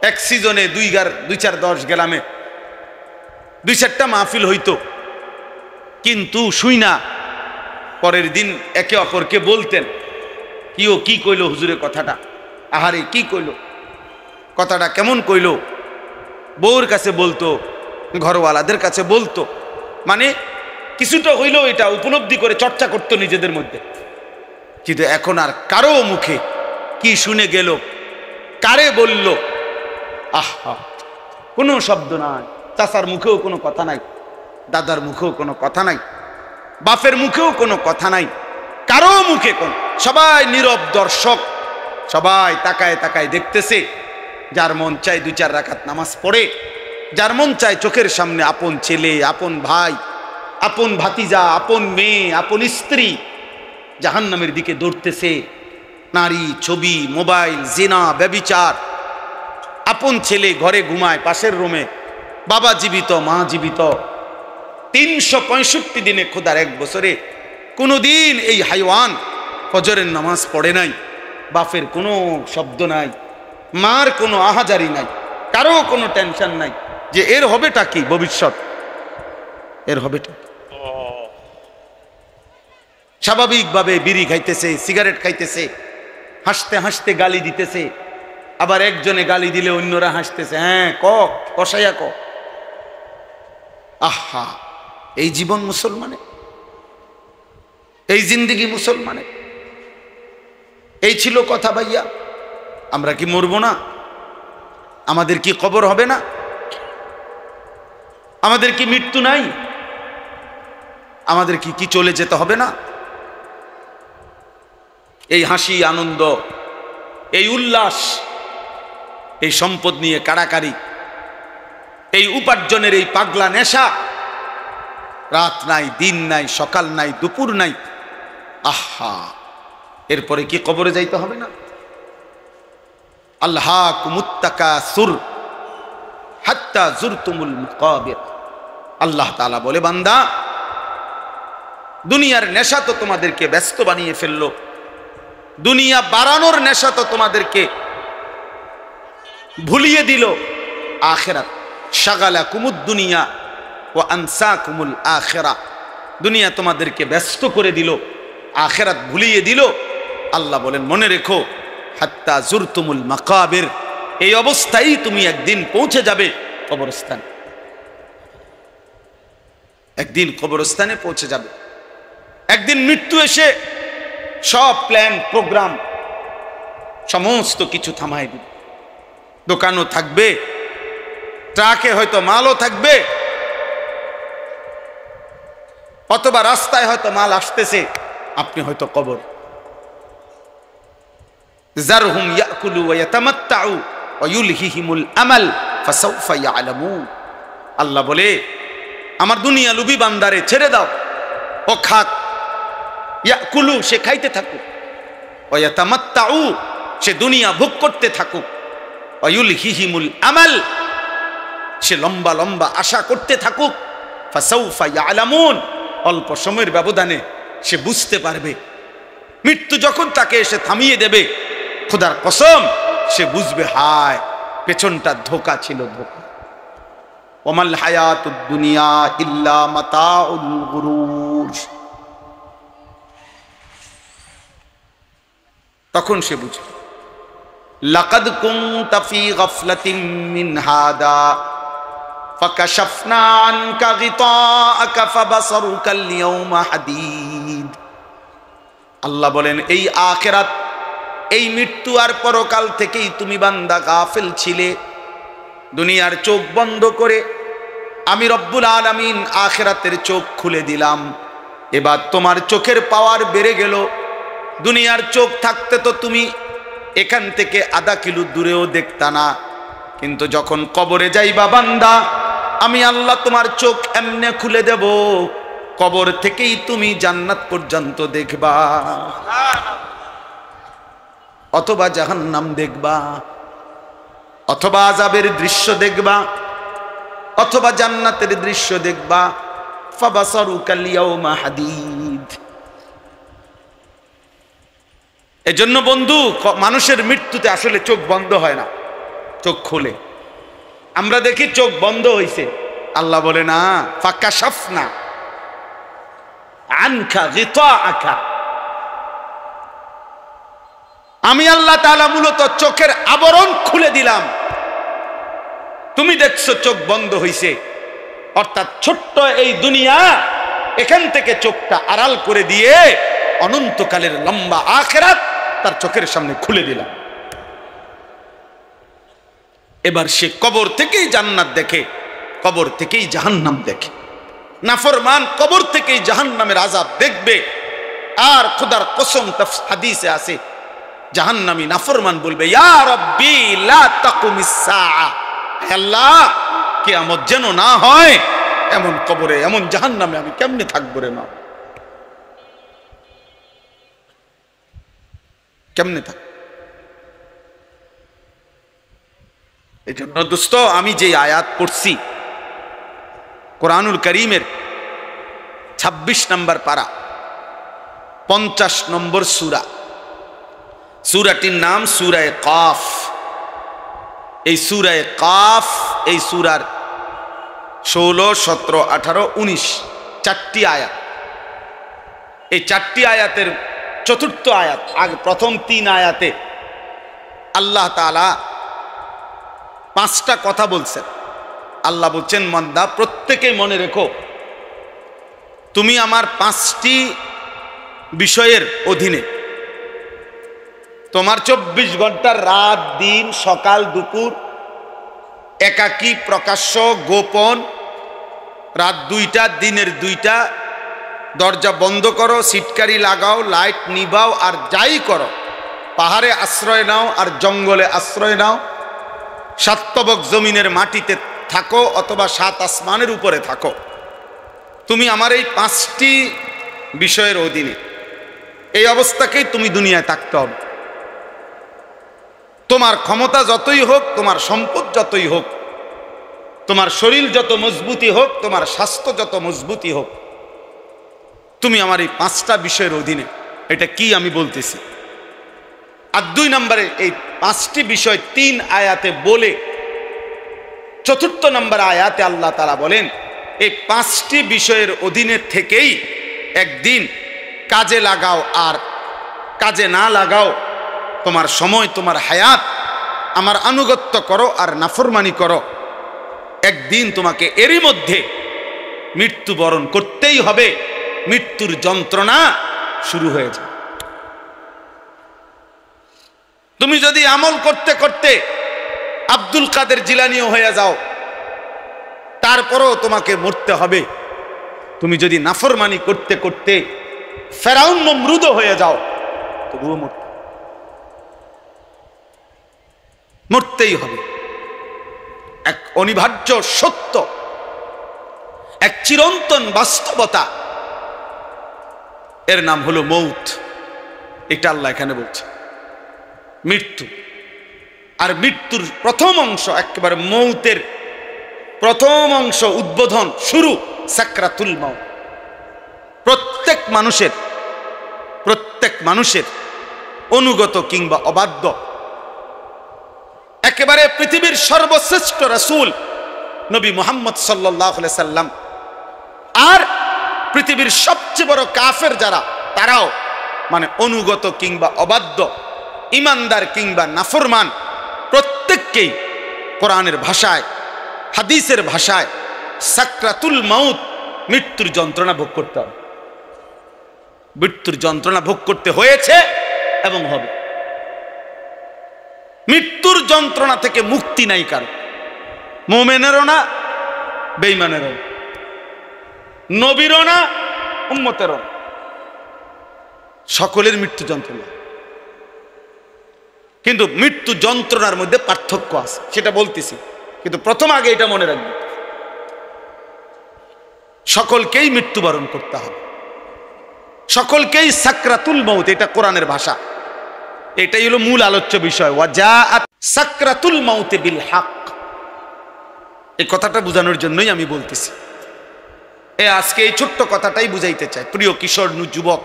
এক সিজনে 2-4-10 গ্রামে 2-4টা মাহফিল হইতো, কিন্তু শুই না পরের দিন একে অপরকে বলতেন, কি কইল হুজুরের কথাটা, আহারে কি কইল, কথাটা কেমন কইল। বউর কাছে বলতো, ঘরওয়ালাদের কাছে বলতো, মানে কিছুটা হইলেও এটা উপলব্ধি করে চর্চা করতো নিজেদের মধ্যে। কিন্তু এখন আর কারো মুখে কি শুনে গেল, কারে বলল, আহা, কোনো শব্দ নাই। চাচার মুখেও কোনো কথা নাই, দাদার মুখেও কোনো কথা নাই, বাপের মুখেও কোনো কথা নাই, কারো মুখে কোন, সবাই নীরব দর্শক, সবাই তাকায় তাকায় দেখতেছে। যার মন চায় 2-4 রাকাত নামাজ পড়ে, যার মন চায় চোখের সামনে আপন ছেলে, আপন ভাই, আপন ভাতিজা, আপন মেয়ে, আপন স্ত্রী জাহান্নামের দিকে দৌড়তেছে। নারী, ছবি, মোবাইল, জিনা, ব্যভিচার। আপন ছেলে ঘরে ঘুমায় পাশের রুমে, বাবা জীবিত, মা জীবিত। 365 দিনে খোদার 1 বছরে কোনোদিন এই হাইওয়ান ফজরের নামাজ পড়ে নাই। বাপের কোনো শব্দ নাই, মার কোনো আহাজারি নাই, কারো কোনো টেনশন নাই যে এর হবেটা কি ভবিষ্যৎ, এর হবেটা। স্বাভাবিকভাবে বিড়ি খাইতেছে, সিগারেট খাইতেছে, হাসতে হাসতে গালি দিতেছে। আবার একজনে গালি দিলে অন্যরা হাসতেছে, হ্যাঁ ক, কষাইয়া ক। আহা, এই জীবন মুসলমানের, এই জিন্দেগি মুসলমানের। এই ছিল কথা ভাইয়া। আমরা কি মরব না? আমাদের কি কবর হবে না? আমাদের কি মৃত্যু নাই? আমাদের কি চলে যেতে হবে না? এই হাসি, আনন্দ, এই উল্লাস, এই সম্পদ নিয়ে কাড়াকাড়ি, এই উপার্জনের এই পাগলা নেশা, রাত নাই, দিন নাই, সকাল নাই, দুপুর নাই। আহা, এরপরে কি কবরে যাইতে হবে না? আল্লাহকুমুত তাকাসুর হাত্তা যুরতুমুল মাকাবির। আল্লাহ তাআলা বলে, বান্দা, দুনিয়ার নেশা তো তোমাদেরকে ব্যস্ত বানিয়ে ফেললো, দুনিয়া বাড়ানোর নেশা তো তোমাদেরকে ভুলিয়ে দিল আখিরাত। শাগালাকুমুদ দুনিয়া ওয়া আনসাকুমুল আখিরা। দুনিয়া তোমাদেরকে ব্যস্ত করে দিল, আখিরাত ভুলিয়ে দিল। আল্লাহ বলেন, মনে রেখো, হাত্তা যুরতুমুল মাকাবির, এই অবস্থায় তুমি একদিন পৌঁছে যাবে কবরস্থান, একদিন কবরস্থানে পৌঁছে যাবে। একদিন মৃত্যু এসে সব প্ল্যান প্রোগ্রাম সমস্ত কিছু থামাই দিবে। দোকানও থাকবে, ট্রাকে হয়তো মালও থাকবে, অথবা রাস্তায় হয়তো মাল আসতেছে, আপনি হয়তো কবর। যারহুম ইয়াকুলু ওয়া ইয়াতামাত্তাউ ওয়া ইউলহিহিমুল আমাল ফাসাউফা ইয়ালামুন। আল্লাহ বলে, আমার দুনিয়া লুবি বান্দারে ছেড়ে দাও, ও খাক। ইয়াকুলু, সে খাইতে থাকুক, ওয়া ইয়াতামাত্তাউ, সে দুনিয়া ভোগ করতে থাকুক, ওয়া ইউলহিহিমুল আমাল, সে লম্বা লম্বা আশা করতে থাকুক। ফাসাউফা ইয়ালামুন, অল্প সময়ের ব্যবধানে সে বুঝতে পারবে। মৃত্যু যখন তাকে এসে থামিয়ে দেবে, খোদার কসম, সে বুঝবে, হায়, পেছনটা ধোঁকা ছিল, ধোঁকা। ওয়ামাল হায়াতুদ দুনিয়া ইল্লা মাতাউল গুরুর। তখন সে বুঝবে, লাকাদ কুনতা ফী গাফলাতিন মিন হাদা ফাকাশাফনা আনকা গিতাআকা ফাবাসারুকাল ইয়াওমা হাদীদ। আল্লাহ বলেন, এই আখিরাত, এই মৃত্যু আর পরকাল থেকেই তুমি বান্দা গাফেল ছিলে। দুনিয়ার চোখ বন্ধ করে আমি রব্বুল আলামিন আখিরাতের চোখ খুলে দিলাম। এবার তোমার চোখের পাওয়ার বেড়ে গেল। দুনিয়ার চোখ থাকতে তো তুমি এখান থেকে আধা কিলো দূরেও দেখতা না, কিন্তু যখন কবরে যাইবা বান্দা, আমি আল্লাহ তোমার চোখ এমনে খুলে দেব, কবর থেকেই তুমি জান্নাত পর্যন্ত দেখবা, অথবা জাহান্নাম দেখবা, অথবা আযাবের দৃশ্য দেখবা, অথবা জান্নাতের দৃশ্য দেখবা। ফাবাসারুকাল ইয়াওমা হাদীদ। এজন্য বন্ধু, মানুষের মৃত্যুতে আসলে চোখ বন্ধ হয় না, চোখ খোলে। আমরা দেখি চোখ বন্ধ হইছে, আল্লাহ বলে না, ফাকাশাফনা আনকা গিতাআকা। আমি আল্লাহ তাআলা মূলত চোখের আবরণ খুলে দিলাম। তুমি দেখছো চোখ বন্ধ হইছে, অর্থাৎ ছোট্ট এই দুনিয়া এখান থেকে চোখটা আড়াল করে দিয়ে অনন্তকালের লম্বা আখিরাত তার চোখের সামনে খুলে দিলাম। এবার সে কবর থেকেই জান্নাত দেখে, কবর থেকেই জাহান্নাম দেখে। নাফরমান কবর থেকেই জাহান্নামের আযাব দেখবে। আর খোদার কসম হাদিসে আছে, জাহান্নামী নাফরমান বলবে, ইয়া রাব্বি লা তাকুমিস সাআ, হে আল্লাহ কিয়ামত যেন না হয়, এমন কবরে এমন জাহান্নামে আমি কেমনে থাকবো রে মা, কেমনে থাক। এই জন্য দোস্ত, আমি যে আয়াত পড়ছি কোরআনুল কারীমের 26 নম্বর পারা 50 নম্বর সূরা, সূরাটির নাম সূরায়ে কাফ। এই সূরায়ে কাফ, এই সূরার 16, 17, 18, 19 চারটি আয়াত। এই চারটি আয়াতের চতুর্থ আয়াত, আগে প্রথম 3 আয়াতে আল্লাহ তাআলা 5টা কথা বলছেন। আল্লাহ বলছেন, বান্দা প্রত্যেকেই মনে রেখো, তুমি আমার 5টি বিষয়ের অধীনে। তোমার 24 ঘন্টার রাত দিন, সকাল দুপুর, একাকী প্রকাশ্য গোপন, রাত 2টা দিনের 2টা, দরজা বন্ধ করো, সিটকারি লাগাও, লাইট নিভাও, আর যাই করো, পাহাড়ে আশ্রয় নাও আর জঙ্গলে আশ্রয় নাও, 7 তবক জমিনের মাটিতে থাকো অথবা 7 আসমানের উপরে থাকো, তুমি আমার এই 5টি বিষয়ের অধীনে। এই অবস্থাকেই তুমি দুনিয়ায় থাকতে হবে। তোমার ক্ষমতা যতই হোক, তোমার সম্পদ যতই হোক, তোমার শরীর যত মজবুতি হোক, তোমার স্বাস্থ্য যত মজবুতি হোক, তুমি আমার এই 5টা বিষয়ের অধীনে। এটা কি আমি বলতেছি। আর 2 নম্বরে এই 5টি বিষয় 3 আয়াতে বলে 4th নম্বর আয়াতে আল্লাহ তাআলা বলেন, এই 5টি বিষয়ের অধীনে থেকেই একদিন কাজে লাগাও, আর কাজে না লাগাও, তোমার সময়, তোমার হায়াত আমার আনুগত্য করো আর নাফরমানি করো, একদিন তোমাকে এরই মধ্যে মৃত্যুবরণ করতেই হবে। মৃত্যুর যন্ত্রণা শুরু হয়ে যায়। তুমি যদি আমল করতে করতে আব্দুল কাদের জিলানীও হয়ে যাও, তারপরও তোমাকে মরতে হবে। তুমি যদি নাফরমানি করতে করতে ফেরাউন নমরুদ হয়ে যাও, তবুও মরতেই হবে। এক অনিবার্য সত্য, এক চিরন্তন বাস্তবতা, এর নাম হলো মৌত। এটা আল্লাহ এখানে বলছে, মৃত্যু। আর মৃত্যুর প্রথম অংশ, একেবারে মৌতের প্রথম অংশ, উদ্বোধন, শুরু সাকরাতুল মাউত। প্রত্যেক মানুষের অনুগত কিংবা অবাধ্য, একেবারে পৃথিবীর সর্বশ্রেষ্ঠ রাসূল নবী মুহাম্মদ সাল্লাল্লাহু আলাইহি সাল্লাম, আর পৃথিবীর সবচেয়ে বড় কাফের যারা, তারাও মানে অনুগত কিংবা অবাধ্য, ইমানদার কিংবা নাফরমান, প্রত্যেককেই কোরআনের ভাষায়, হাদিসের ভাষায় সাকরাতুল মাউত, মৃত্যুর যন্ত্রণা ভোগ করতে হবে। মৃত্যুর যন্ত্রণা ভোগ করতে হয়েছে এবং হবে। মৃত্যুর যন্ত্রণা থেকে মুক্তি নাই কারো, মুমিনেরও না, বেঈমানেরও না, নবীরও না, উম্মতেরও না, সকলের মৃত্যু যন্ত্রণা। কিন্তু মৃত্যু যন্ত্রণার মধ্যে পার্থক্য আছে, সেটা বলতেছি, কিন্তু প্রথম আগে এটা মনে রাখবে, সকলকেই মৃত্যুবরণ করতে হবে, সকলকেই সাকরাতুল মাউত, এটা কোরআনের ভাষা। এটাই হলো মূল আলোচ্য বিষয়, ওয়াজাআত সাকরাতুল মাউত বিল হক। এই কথাটা বোঝানোর জন্যই আমি বলতেছি। আজকে এই ছোট্ট কথাটাই বুঝাইতে চাই। প্রিয় কিশোর যুবক,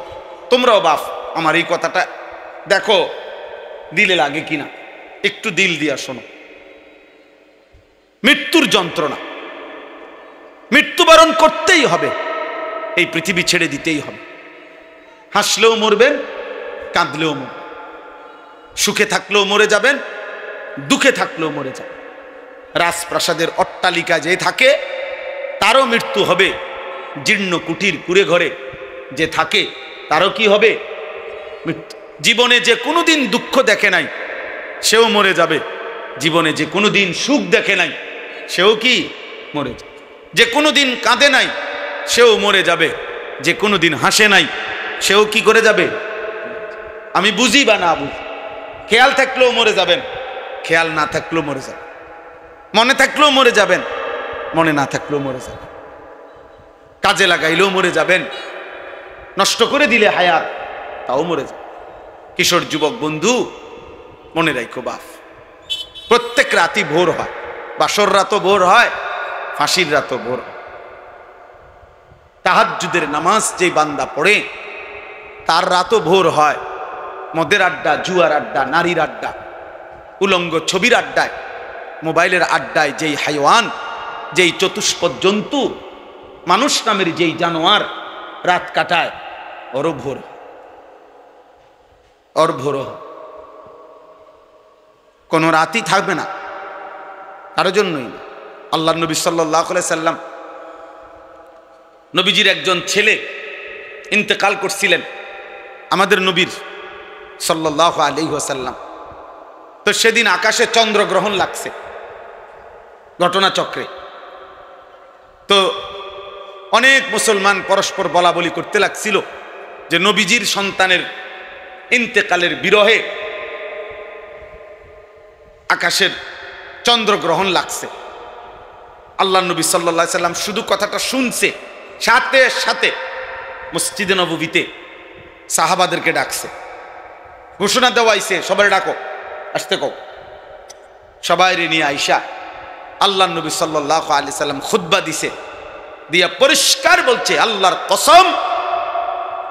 তোমরাও বাপ, আমার এই কথাটা দেখো দিলে লাগে কিনা, একটু দিল দিয়া শোনো। মৃত্যুর যন্ত্রণা, মৃত্যুবরণ করতেই হবে, এই পৃথিবী ছেড়ে দিতেই হবে। হাসলেও মরবেন, কাঁদলেও মরবেন, সুখে থাকলেও মরে যাবেন, দুঃখে থাকলেও মরে যাবেন। রাজপ্রাসাদের অট্টালিকা যে থাকে তারও মৃত্যু হবে, জীর্ণ কুটির কুড়ে ঘরে যে থাকে তারও কি হবে? মৃত্যু। জীবনে যে কোনোদিন দুঃখ দেখে নাই সেও মরে যাবে, জীবনে যে কোনোদিন সুখ দেখে নাই সেও কি মরে যাবে, যে কোনোদিন কাঁদে নাই সেও মরে যাবে, যে কোনোদিন হাসে নাই সেও কি করে যাবে? আমি বুঝি বা না বুঝি, খেয়াল থাকলেও মরে যাবেন, খেয়াল না থাকলেও মরে যাবেন, মনে থাকলেও মরে যাবেন, মনে না থাকলেও মরে যাবেন, কাজে লাগাইলেও মরে যাবেন, নষ্ট করে দিলে হায়াত তাও মরে যাবে। কিশোর যুবক বন্ধু, মনে রাখো বাপ, প্রত্যেক রাতই ভোর হয়, বাসর রাতও ভোর হয়, ফাঁসির রাতও ভোর হয়। তাহাজ্জুদের নামাজ যে বান্দা পড়ে তার রাতও ভোর হয়। মদের আড্ডা, জুয়ার আড্ডা, নারীর আড্ডা, উলঙ্গ ছবির আড্ডায়, মোবাইলের আড্ডায় যেই হাইওয়ান, যেই চতুষ্পদ জন্তু, মানুষ নামের যেই জানোয়ার রাত কাটায়, ওরও ভোর, ওর ভোর। কোনো রাতই থাকবে না কারোর জন্যই না। আল্লাহ নবী সাল্লাল্লাহু আলাইহি সাল্লাম, নবীজির একজন ছেলে ইন্তেকাল করছিলেন, আমাদের নবীর সাল্লাল্লাহু আলাইহি ওয়াসাল্লাম। তো সেদিন আকাশে চন্দ্রগ্রহণ লাগছে ঘটনাচক্রে। তো অনেক মুসলমান পরস্পর বলা বলি করতে লাগছিল যে নবীজির সন্তানের ইন্তেকালের বিরহে আকাশের চন্দ্রগ্রহণ লাগছে। আল্লাহ নবী সাল্লাল্লাহু আলাইহি সাল্লাম শুধু কথাটা শুনছে, সাথে সাথে মসজিদে নববীতে সাহাবাদেরকে ডাকছে, ঘোষণা দেওয়াইছে, সবাই ডাকো, আসতে কও। সবাই নিয়ে আইসা আল্লাহ নবী সাল্লাল্লাহু আলাইহি সাল্লাম খুতবা দিছে, দিয়া পরিষ্কার বলছে, আল্লাহর কসম,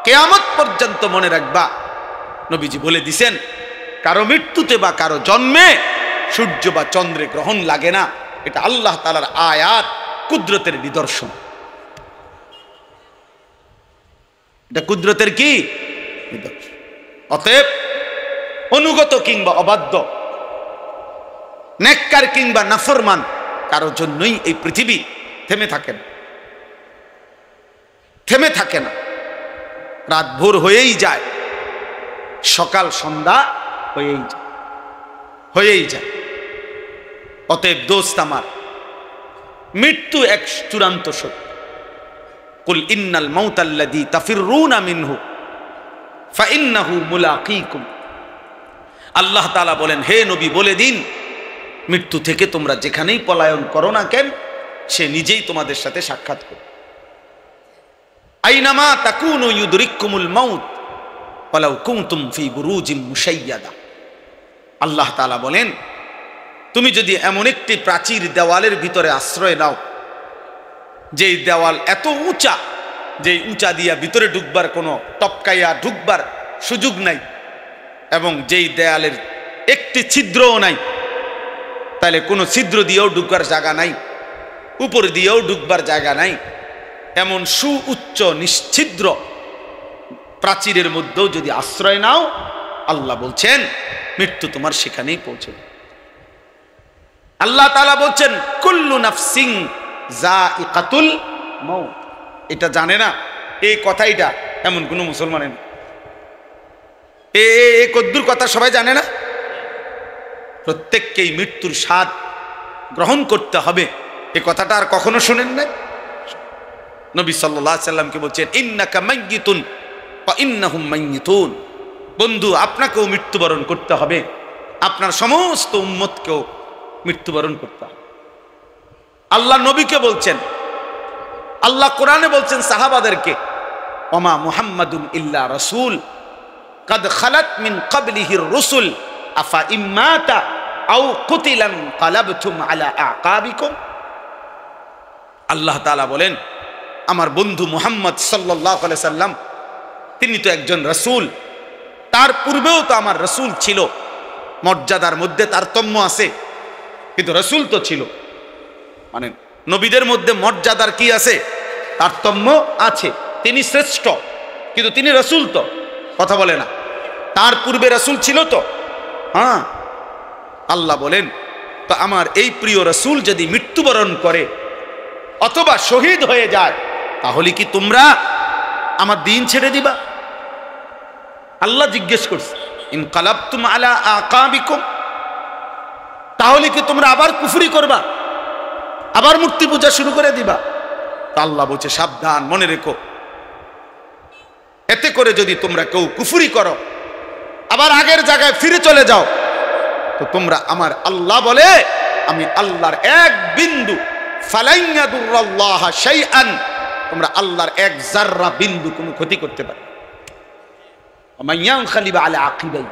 কিয়ামত পর্যন্ত মনে রাখবা, নবীজি বলে দিছেন, কারো মৃত্যুতে বা কারো জন্মে সূর্য বা চন্দ্রে গ্রহণ লাগে না, এটা আল্লাহ তাআলার আয়াত, কুদরতের নিদর্শন। এটা কুদরতের কি নিদর্শন। অতএব অনুগত কিংবা অবাধ্য, নেককার কিংবা নাফরমান, কারোর জন্যই এই পৃথিবী থেমে থাকে না, থেমে থাকে না। রাত ভোর হয়েই যায়, সকাল সন্ধ্যা হয়েই যায়, হয়েই যায়। অতএব দোস্ত আমার, মৃত্যু এক চূড়ান্ত সত্য। কুল ইন্নাল মাউতাল্লাযী তাফিররুনা মিনহু ফাইন্নাহু মুলাকীকুম। আল্লাহ তাআলা বলেন, হে নবী বলে দিন, মৃত্যু থেকে তোমরা যেখানেই পলায়ন করো না কেন, সে নিজেই তোমাদের সাথে সাক্ষাৎ করবে। আইনামা তাকুনু ইউদরিকুমুল মাউত ওয়ালাউ কুনতুম ফি বুরুজিম মুশাইয়াদা। আল্লাহ তাআলা বলেন, তুমি যদি এমন একটি প্রাচীর দেওয়ালের ভিতরে আশ্রয় নাও, যেই দেওয়াল এত উঁচা, যেই উঁচা দিয়া ভিতরে ঢুকবার কোনো টপকাইয়া ঢুকবার সুযোগ নাই, এবং যেই দেয়ালের একটি ছিদ্রও নাই, তাহলে কোনো ছিদ্র দিয়েও ঢুকবার জায়গা নাই, উপর দিয়েও ঢুকবার জায়গা নাই, এমন সুউচ্চ নিশ্ছিদ্র প্রাচীরের মধ্যেও যদি আশ্রয় নাও, আল্লাহ বলছেন মৃত্যু তোমার সেখানেই পৌঁছবে। আল্লাহ তাআলা বলছেন, কুল্লু নাফসিন যায়িকাতুল মাউত। এটা জানে না, এই কথাইটা এমন কোনো মুসলমানের, এই কদ্দুর কথা সবাই জানে না। প্রত্যেককেই মৃত্যুর স্বাদ গ্রহণ করতে হবে, এই কথাটা আর কখনো শুনেন নাই? নবী সাল্লাল্লাহু আলাইহি সাল্লামকে বলছেন, ইন্নাকা মাইয়িতুন ওয়া ইন্নাহুম মাইয়িতুন। বন্ধু, আপনাকেও মৃত্যুবরণ করতে হবে, আপনার সমস্ত উম্মতকেও মৃত্যুবরণ করতে হবে। আল্লাহ নবীকে বলছেন, আল্লাহ কোরআনে বলছেন সাহাবাদেরকে, ওমা মুহাম্মাদুন ইল্লা রাসূল কাদ খালাত মিন ক্বাবলিহির রুসুল আফা ইম্মাতা আও কুতিলান কালাবতুম আলা আকাবিকুম। আল্লাহ তাআলা বলেন, আমার বন্ধু মুহাম্মদ সাল্লাল্লাহু আলাইহি সাল্লাম, তিনি তো একজন রাসূল, তার পূর্বেও তো আমার রাসূল ছিল। মর্যাদার মধ্যে তারতম্য আছে, কিন্তু রাসূল তো ছিল। মানে নবীদের মধ্যে মর্যাদার কি আছে? তারতম্য আছে। তিনি শ্রেষ্ঠ, কিন্তু তিনি রাসূল তো, কথা বলে না। তার পূর্বে রাসূল ছিল তো, হ্যাঁ। আল্লাহ বলেন, তো আমার এই প্রিয় রাসূল যদি মৃত্যুবরণ করে অথবা শহীদ হয়ে যায়, তাহলে কি তোমরা আমার দিন ছেড়ে দিবা? আল্লাহ জিজ্ঞেস করছে, ইনকালাবতুম আলা আকাবিকুম, তাহলে কি তোমরা আবার কুফরি করবা, আবার মূর্তি পূজা শুরু করে দিবা? তা আল্লাহ বলছে, সাবধান, মনে রেখো, এতে করে যদি তোমরা কেউ কুফরি করো, আবার আগের জায়গায় ফিরে চলে যাও, তো তোমরা আমার আল্লাহ বলে আমি আল্লাহর এক বিন্দু ফালান ইয়াদুররাল্লাহ শাইআন, তোমরা আল্লাহর এক জাররা বিন্দু কোনো ক্ষতি করতে পারে। ওয়া ইয়ানখালিব আলা আকিবাই,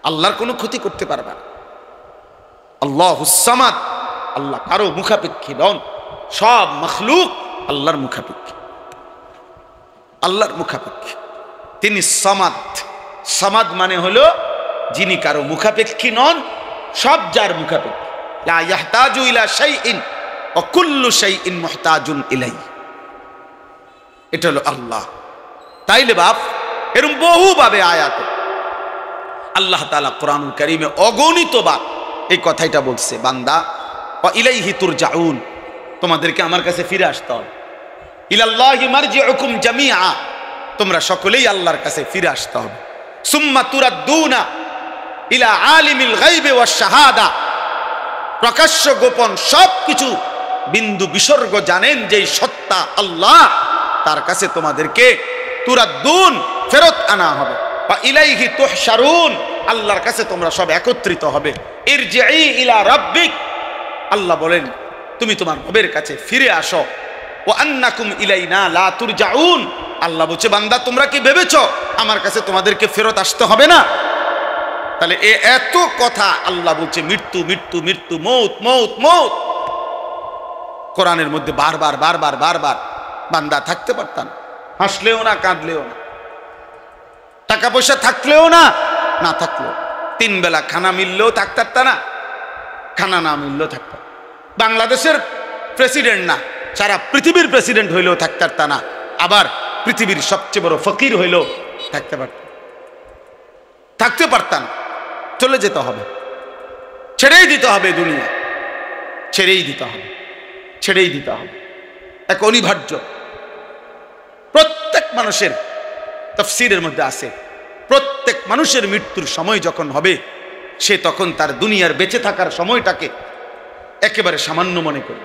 আল্লাহর কোনো ক্ষতি করতে পারবে না। আল্লাহুস সামাদ, আল্লাহ কারো মুখাপেক্ষী নন, সব মখলুক আল্লাহর মুখাপেক্ষী, আল্লাহর মুখাপেক্ষী। তিনি সামাদ। সামাদ মানে হলো যিনি কারো মুখাপেক্ষী নন, সব যার মুখাপেক্ষী। লা ইয়াহতাজু ইলা শাইইন ওয়া কুল্লু শাইইন মুহতাজুন ইলাইহি, এটা হলো আল্লাহ। তাইলে বাপ এরকম বহুভাবে আয়াতে আল্লাহ তাআলা কোরআনুল কারীমে অগণিতবার এই কথাটা বলছে, বান্দা ওয়া ইলাইহি তুরজাউন, তোমাদেরকে আমার কাছে ফিরে আসতে হবে। ইলাল্লাহি মারজিউকুম জামিআ, তোমরা সকলেই আল্লাহর কাছে ফিরে আসতে হবে। সুম্মা তুরাদ্দুনা ইলা আলিমিল গায়বি ওয়াশ শাহাদা, প্রকাশ্য গোপন সবকিছু বিন্দু বিসর্গ জানেন যেই সত্তা আল্লাহ, তার কাছে তোমাদেরকে তুরাদ্দুন, ফেরত আনা হবে। ওয়া ইলাইহি তুহশারুন, আল্লাহর কাছে তোমরা সব একত্রিত হবে। ইরজিই ইলা রাব্বিক, আল্লাহ বলেন তুমি তোমার রবের কাছে ফিরে আসো। ওয়া আন্নাকুম ইলাইনা লা তুরজাউন, আল্লাহ বলছে বান্দা তোমরা কি ভেবেছো আমার কাছে তোমাদেরকে ফেরত আসতে হবে না? তাহলে এত কথা আল্লাহ বলছে মৃত্যু মৃত্যু মৃত্যু, মৌত মৌত মৌত, কোরআনের মধ্যে বারবার বারবার বারবার। বান্দা থাকতে পারতাম, হাসলেও না কাঁদলেও না, টাকা পয়সা থাকলেও না না থাকলেও, তিন বেলা খানা মিললেও থাকতে পারতাম না, খানা না মিললেও থাকতাম। বাংলাদেশের প্রেসিডেন্ট না, সারা পৃথিবীর প্রেসিডেন্ট হইলেও থাকতে পারতাম না, আবার পৃথিবীর সবচেয়ে বড় ফকির হইলেও থাকতে পারতাম, থাকতে পারতাম। চলে যেতে হবে, ছেড়েই দিতে হবে দুনিয়া, ছেড়েই দিতে হবে, ছেড়েই দিতে হবে, এক অনিবার্য। প্রত্যেক মানুষের তাফসীরের মধ্যে আছে, প্রত্যেক মানুষের মৃত্যুর সময় যখন হবে, সে তখন তার দুনিয়ার বেঁচে থাকার সময়টাকে একেবারে সামান্য মনে করে।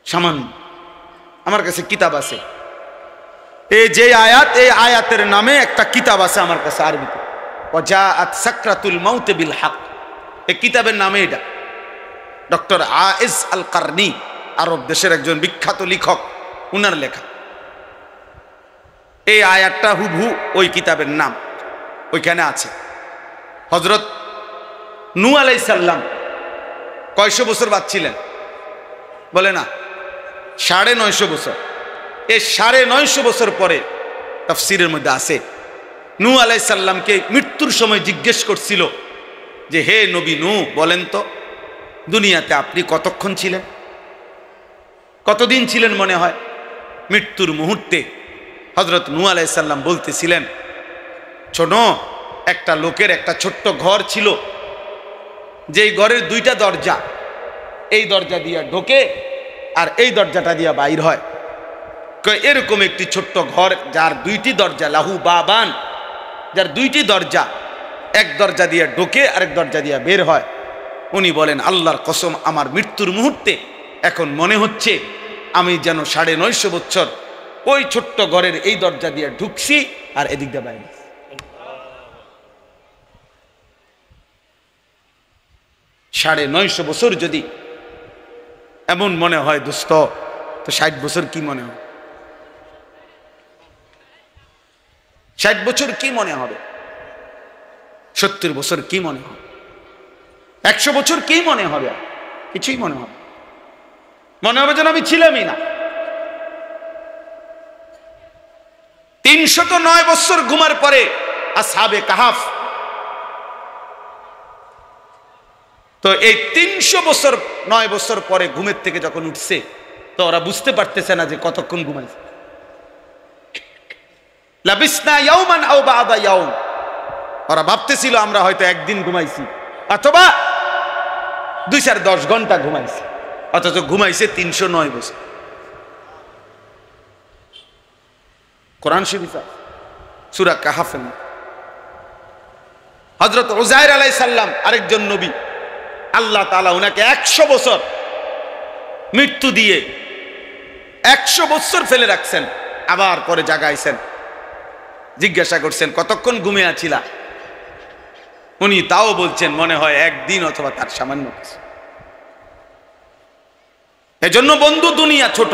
সামান্য। আমার কাছে কিতাব আছে, এই যে আয়াত, এই আয়াতের নামে একটা কিতাব আছে আমার কাছে আরবিতে, ওয়াজাআত সাকরাতুল মাউত বিল হক, এই কিতাবের নামে এটা। ডক্টর আইজ আল কারনি, আরব দেশের একজন বিখ্যাত লেখক, উনার লেখা। এই আয়াতটা হুবহু ওই কিতাবের নাম, ওইখানে আছে। হযরত নূহ আলাইহিস সালাম কয়শো বছর বাঁচছিলেন বলে না? 950 বছর। এই 950 বছর পরে তাফসীরের মধ্যে আছে, নূহ আলাইহিস সালামকে মৃত্যুর সময় জিজ্ঞেস করছিল যে হে নবী নূহ, বলেন তো দুনিয়াতে আপনি কতক্ষণ ছিলেন, কতদিন ছিলেন মনে হয়? মৃত্যুর মুহূর্তে হযরত নূহ আলাইহিস সালাম বলতেছিলেন, শোনো, একটা লোকের একটা ছোট্ট ঘর ছিল, যেই ঘরের 2টা দরজা, এই দরজা দিয়ে ঢোকে আর এই দরজাটা দিয়ে বাইর হয়। এরকম একটি ছোট্ট ঘর যার 2টি দরজা, লাহু বাবান, যার 2টি দরজা, এক দরজা দিয়ে ঢোকে আরেক দরজা দিয়ে বের হয়। উনি বলেন, আল্লাহর কসম, আমার মৃত্যুর মুহূর্তে এখন মনে হচ্ছে আমি যেন 950 বছর ওই ছোট্ট ঘরের এই দরজা দিয়ে ঢুকছি আর এদিক দিয়ে বাইরে। 950 বছর যদি এমন মনে হয় দোস্ত, তো 60 বছর কি মনে হয়? 60 বছর কি মনে হবে? 70 বছর কি মনে হবে? 100 বছর কি মনে হবে? কিছুই মনে হবে, মনে হবে যেন আমি ছিলামই না। 309 বছর ঘুমার পরে আসহাবে কাহাফ, তো এই 309 বছর পরে ঘুমের থেকে যখন উঠছে, তো ওরা বুঝতে পারতেছে না যে কতক্ষণ ঘুমাইছে। লাবিসনা ইয়াওমান আও বা'দা ইয়াওম, ওরা ভাবতেছিল আমরা হয়তো একদিন ঘুমাইছি অথবা 2-4-10 ঘন্টা ঘুমাইছি, অথচ ঘুমাইছে 309 বছর। কোরআন শরীফ সূরা কাহফের হযরত উযাইর আলাইহিস সালাম আরেকজন নবী, আল্লাহ তাআলা উনাকে 100 বছর মৃত্যু দিয়ে 100 বছর ফেলে রাখছেন, আবার পরে জাগাইছেন। জিজ্ঞাসা করছেন কতক্ষণ ঘুমিয়ে আছিলা, উনি তাও বলছেন মনে হয় একদিন অথবা তার সামান্য কিছু। এজন্য বন্ধু দুনিয়া ছোট,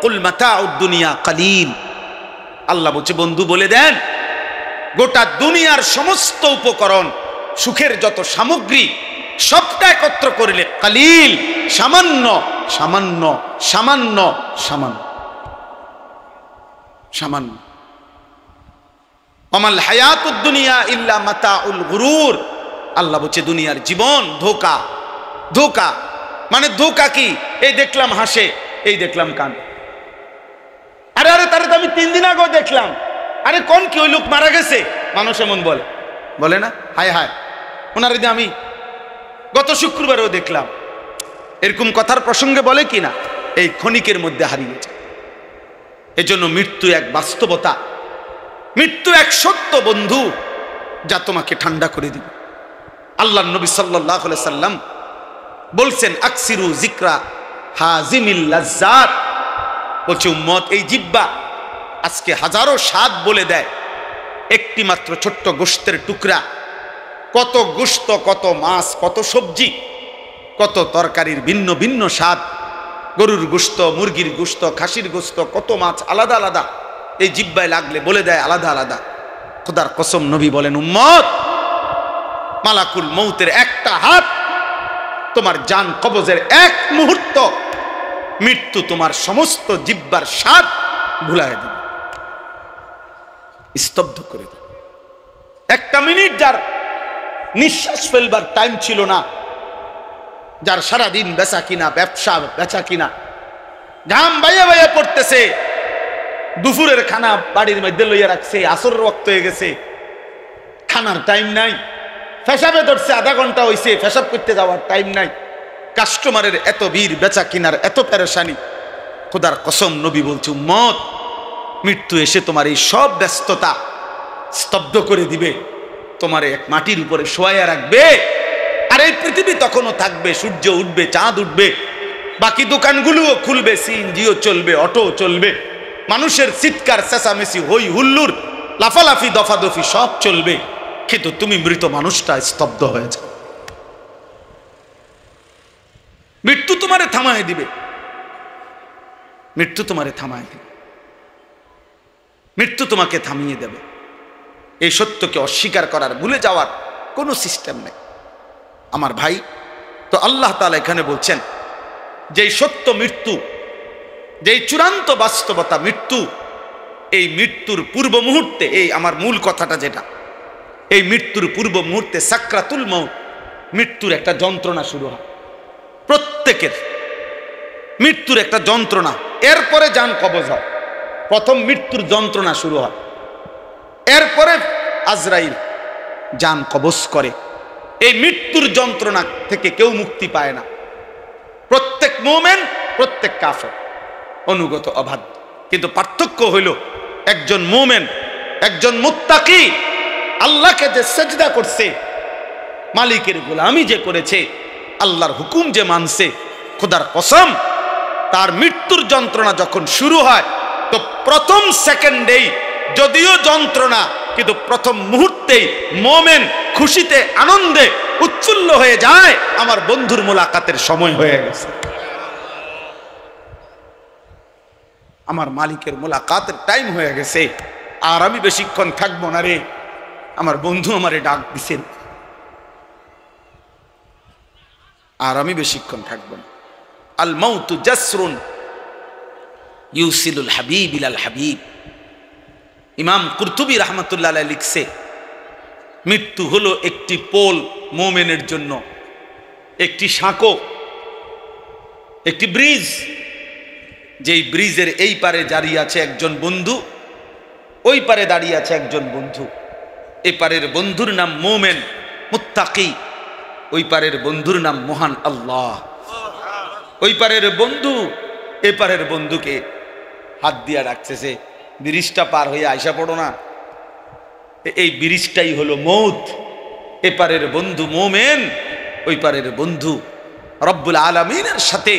কুল মাতাউদ দুনিয়া কালিল। আল্লাহ বলছে বন্ধু বলে দেন গোটা দুনিয়ার সমস্ত উপকরণ, সুখের যত সামগ্রী সবটা একত্র করলে কালিল, সামান্য সামান্য সামান্য সামান্য সামান্য। ওমাল হায়াতুদ দুনিয়া ইল্লা মাতাউল গুরুর। আল্লাহ বলছে দুনিয়ার জীবন ধোঁকা। ধোঁকা মানে ধোঁকা কি? এই দেখলাম হাসে, এই দেখলাম কান। আরে আরে তারে তো আমি 3 দিন আগেও দেখলাম। আরে কোন কি ওই লোক মারা গেছে? মানুষ এমন বলে, বলে না? হায় হায়, ওনারে যে আমি গত শুক্রবারেও দেখলাম। এরকম কথার প্রসঙ্গে বলে কি না? এই ক্ষণিকের মধ্যে হারিয়ে যায়। এজন্য মৃত্যু এক বাস্তবতা, মৃত্যু এক সত্য বন্ধু, যা তোমাকে ঠান্ডা করে দিবে। আল্লাহর নবী সাল্লাল্লাহু আলাইহি সাল্লাম বলছেন আকসিরু যিকরা হাজিমিল লাজ্জাত। বলছে উম্মত, এই জিহ্বা আজকে হাজারো স্বাদ বলে দেয়, একটি মাত্র ছোট্ট গোশতের টুকরা, কত গোশত, কত মাছ, কত সবজি, কত তরকারির ভিন্ন ভিন্ন স্বাদ। গরুর গোশত, মুরগির গোশত, খাসির গোশত, কত মাছ আলাদা আলাদা, এই জিহ্বায় লাগলে বলে দেয় আলাদা আলাদা। খোদার কসম নবী বলেন উম্মত, মালাকুল মউতের একটা হাত, তোমার জান কবজের এক মুহূর্ত, মৃত্যু তোমার সমস্ত জিহ্বার স্বাদ ভুলায় দেবে, স্তব্ধ করে দেবে। একটা মিনিট যার নিঃশ্বাস ফেলবার টাইম ছিল না, যার সারাদিন বেচা কিনা, ব্যবসা বেচা কিনা, ঘাম বাইয়া বাইয়া পড়তেছে, দুপুরের খানা বাড়ির মধ্যে লইয়া রাখছে, আসর রক্ত হয়ে গেছে, খানার টাইম নাই, পেশাবে ধরছে, আধা ঘন্টা হইছে, পেশাব করতে যাওয়ার টাইম নাই, কাস্টমারের এত ভিড়, বেচা কিনার এত পেরেশানি। খোদার কসম নবী বলছে উম্মত, মৃত্যু এসে তোমার এই সব ব্যস্ততা স্তব্ধ করে দিবে, তোমার এক মাটির উপরে শোয়াইয়া রাখবে। আর এই পৃথিবী তখনও থাকবে, সূর্য উঠবে, চাঁদ উঠবে, বাকি দোকানগুলোও খুলবে, সিএনজিও চলবে, অটো চলবে, মানুষের চিৎকার চেঁচামেচি, হই হুল্লুর, লাফালাফি, দফাদফি সব চলবে, কিন্তু তুমি মৃত মানুষটা স্তব্ধ হয়ে যাও। মৃত্যু তোমারে থামায় দিবে, মৃত্যু তোমারে থামায় দিবে, মৃত্যু তোমাকে থামিয়ে দেবে। এই সত্যকে অস্বীকার করার, ভুলে যাওয়ার কোনো সিস্টেম নেই আমার ভাই। তো আল্লাহ তাআলা এখানে বলছেন যেই সত্য মৃত্যু, যেই চূড়ান্ত বাস্তবতা মৃত্যু, এই মৃত্যুর পূর্ব মুহূর্তে, এই আমার মূল কথাটা যেটা, এই মৃত্যুর পূর্ব মুহূর্তে সাকরাতুল মউত, মৃত্যুর একটা যন্ত্রণা শুরু হয়। প্রত্যেকের মৃত্যুর একটা যন্ত্রণা, এরপরে জান কবজ হয়। প্রথম মৃত্যুর যন্ত্রণা শুরু হয়, এরপরে আজরাইল জান কবজ করে। এই মৃত্যুর যন্ত্রণা থেকে কেউ মুক্তি পায় না, প্রত্যেক মুমিন, প্রত্যেক কাফের, অনুগত অবাধ্য। কিন্তু পার্থক্য হইল একজন মুমিন, একজন মুত্তাকি, আল্লাহকে যে সেজদা করছে, মালিকের গোলামি যে করেছে, আল্লাহর হুকুম যে মানছে, খোদার কসম তার মৃত্যুর যন্ত্রণা যখন শুরু হয়, তো প্রথম সেকেন্ডেই যদিও যন্ত্রণা, কিন্তু প্রথম মুহূর্তেই মুমিন খুশিতে, আনন্দে উচ্ছ্বল্ল হয়ে যায়, আমার বন্ধুর মোলাকাতের সময় হয়ে গেছে, আমার মালিকের মোলাকাতের টাইম হয়ে গেছে, আর আমি বেশিক্ষণ থাকবো না রে, আমার বন্ধু আমারে ডাক দিছেন, আর আমি বেশিক্ষণ থাকবো না। আল মাউতু জাসরুন ইউসিলুল হাবিব ইলাল হাবিব। ইমাম কুরতুবী রাহমাতুল্লাহ আলাইহি লিখছে, মৃত্যু হলো একটি পোল মুমিনের জন্য, একটি সাঁকো, একটি ব্রিজ, যেই ব্রিজের এই পারে দাঁড়িয়ে আছে একজন বন্ধু, ওই পারে দাঁড়িয়ে আছে একজন বন্ধু। এই পারের বন্ধুর নাম মুমিন মুত্তাকি, ওই পারের বন্ধুর নাম মহান আল্লাহ। ওই পারের বন্ধু এ পারের বন্ধুকে হাত দিয়া রাখতেছে, ব্রিজটা পার হয়ে আয়সা পড়ো না। এই ব্রিজটাই হলো মৌত। এপারের বন্ধু মোমেন, ওই পারের বন্ধু রব্বুল আলামিনের সাথে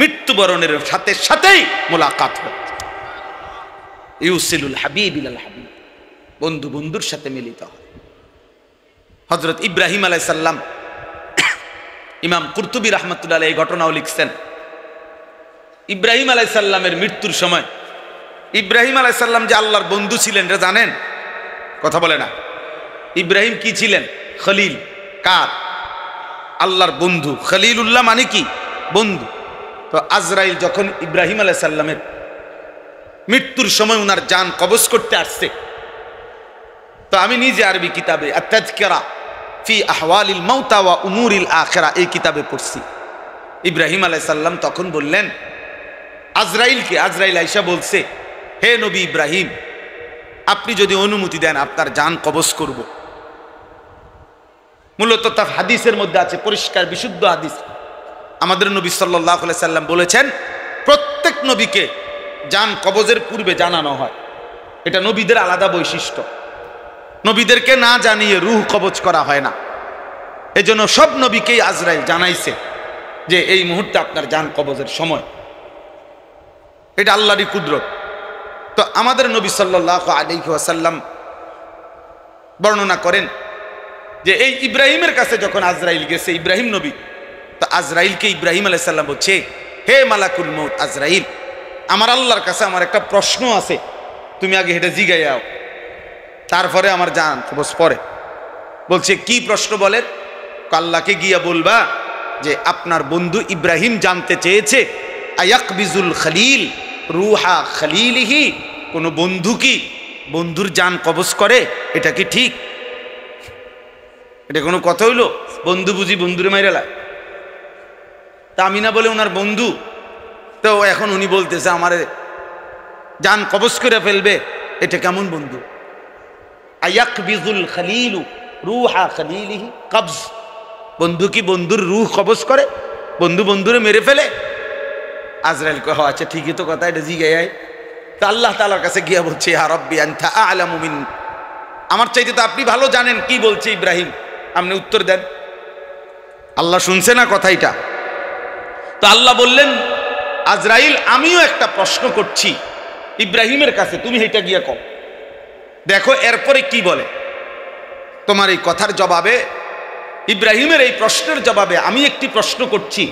মৃত্যুবরণের সাথে সাথেই মোলাকাত হয়। ইউসিলুল হাবিব ইলাল হাবিব, বন্ধু বন্ধুর সাথে মিলিত হয়। হযরত ইব্রাহিম আলাইহিস সালাম, ইমাম কুরতুবী রাহমাতুল্লাহ আলাইহি এই ঘটনাও লিখছেন। ইব্রাহিম আলাইহিস সালামের মৃত্যুর সময়, ইব্রাহিম আলাইহিস সালাম যে আল্লাহর বন্ধু ছিলেন এটা জানেন? কথা বলে না। ইব্রাহিম কি ছিলেন? খলিল। কার? আল্লাহর বন্ধু। খলিলুল্লাহ মানে কি? বন্ধু। তো আজরাইল যখন ইব্রাহিম আলাইহিস সালামের মৃত্যুর সময় উনার জান কবজ করতে আসছে, তো আমি নিজে আরবি কিতাবে আত-তাযকিরা ফি আহওয়ালিল মাউতা ওয়া উমুরিল আখিরা এই কিতাবে পড়ছি। ইব্রাহিম আলাইহিস সালাম তখন বললেন আজরাইলকে, আজরাইল আয়েশা বলছে, হে নবী ইব্রাহিম, আপনি যদি অনুমতি দেন আপনার জান কবজ করব। মূলত তা হাদিসের মধ্যে আছে, পরিষ্কার বিশুদ্ধ হাদিস। আমাদের নবী সাল্লাল্লাহু আলাইহি সাল্লাম বলেছেন প্রত্যেক নবীকে জান কবজের পূর্বে জানানো হয়। এটা নবীদের আলাদা বৈশিষ্ট্য। নবীদেরকে না জানিয়ে রূহ কবজ করা হয় না। এজন্য সব নবীকেই আজরাইল জানাইছে যে এই মুহূর্তে আপনার জান কবজের সময়। এটা আল্লাহরই কুদরত। তো আমাদের নবী সাল্লাল্লাহু আলাইহি ওয়াসাল্লাম বর্ণনা করেন যে এই ইব্রাহিমের কাছে যখন আজরাইল গেছে, ইব্রাহিম নবী, তো আজরাইলকে ইব্রাহিম আলাইহিস সালাম বলছে, হে মালাকুল মউত আজরাইল, আমার আল্লাহর কাছে আমার একটা প্রশ্ন আছে, তুমি আগে এটা জিগাইয়াও, তারপরে আমার জান কবজ পরে। বলছে কি প্রশ্ন বলেন? আল্লাহকে গিয়া বলবা যে আপনার বন্ধু ইব্রাহিম জানতে চেয়েছে আয়াকবিজুল খলিল রুহা খলিলিহি, কোন বন্ধু কি বন্ধুর জান কবজ করে? এটা কি ঠিক? এটা কোনো কথা হইলো? বন্ধু বুঝি বন্ধুরে মাইরালা? তা আমি না বলে ওনার বন্ধু, তো এখন উনি বলতেছে আমারে জান কবজ করে ফেলবে, এটা কেমন বন্ধু? আয়াকবিজুল খলিলু রুহা খলিলিহি, কবজ, বন্ধু কি বন্ধুর রূহ কবজ করে? বন্ধু বন্ধুরে মেরে ফেলে? আজরাইল কয় আচ্ছা ঠিকই তো কথা, এটা জিগাই। তা আল্লাহ তাআলার কাছে গিয়া বলছে, ইয়া রাব্বি আনতা আ'লামু মিন, আমার চাইতে তো আপনি ভালো জানেন কি বলছে ইব্রাহিম, আপনি উত্তর দেন। আল্লাহ শুনছে না কথাইটা? তো আল্লাহ বললেন, আজরাইল আমিও একটা প্রশ্ন করছি ইব্রাহিমের কাছে, তুমি এটা গিয়া কও, দেখো এরপরে কি বলে। তোমার এই কথার জবাবে, ইব্রাহিমের এই প্রশ্নের জবাবে আমি একটি প্রশ্ন করছি,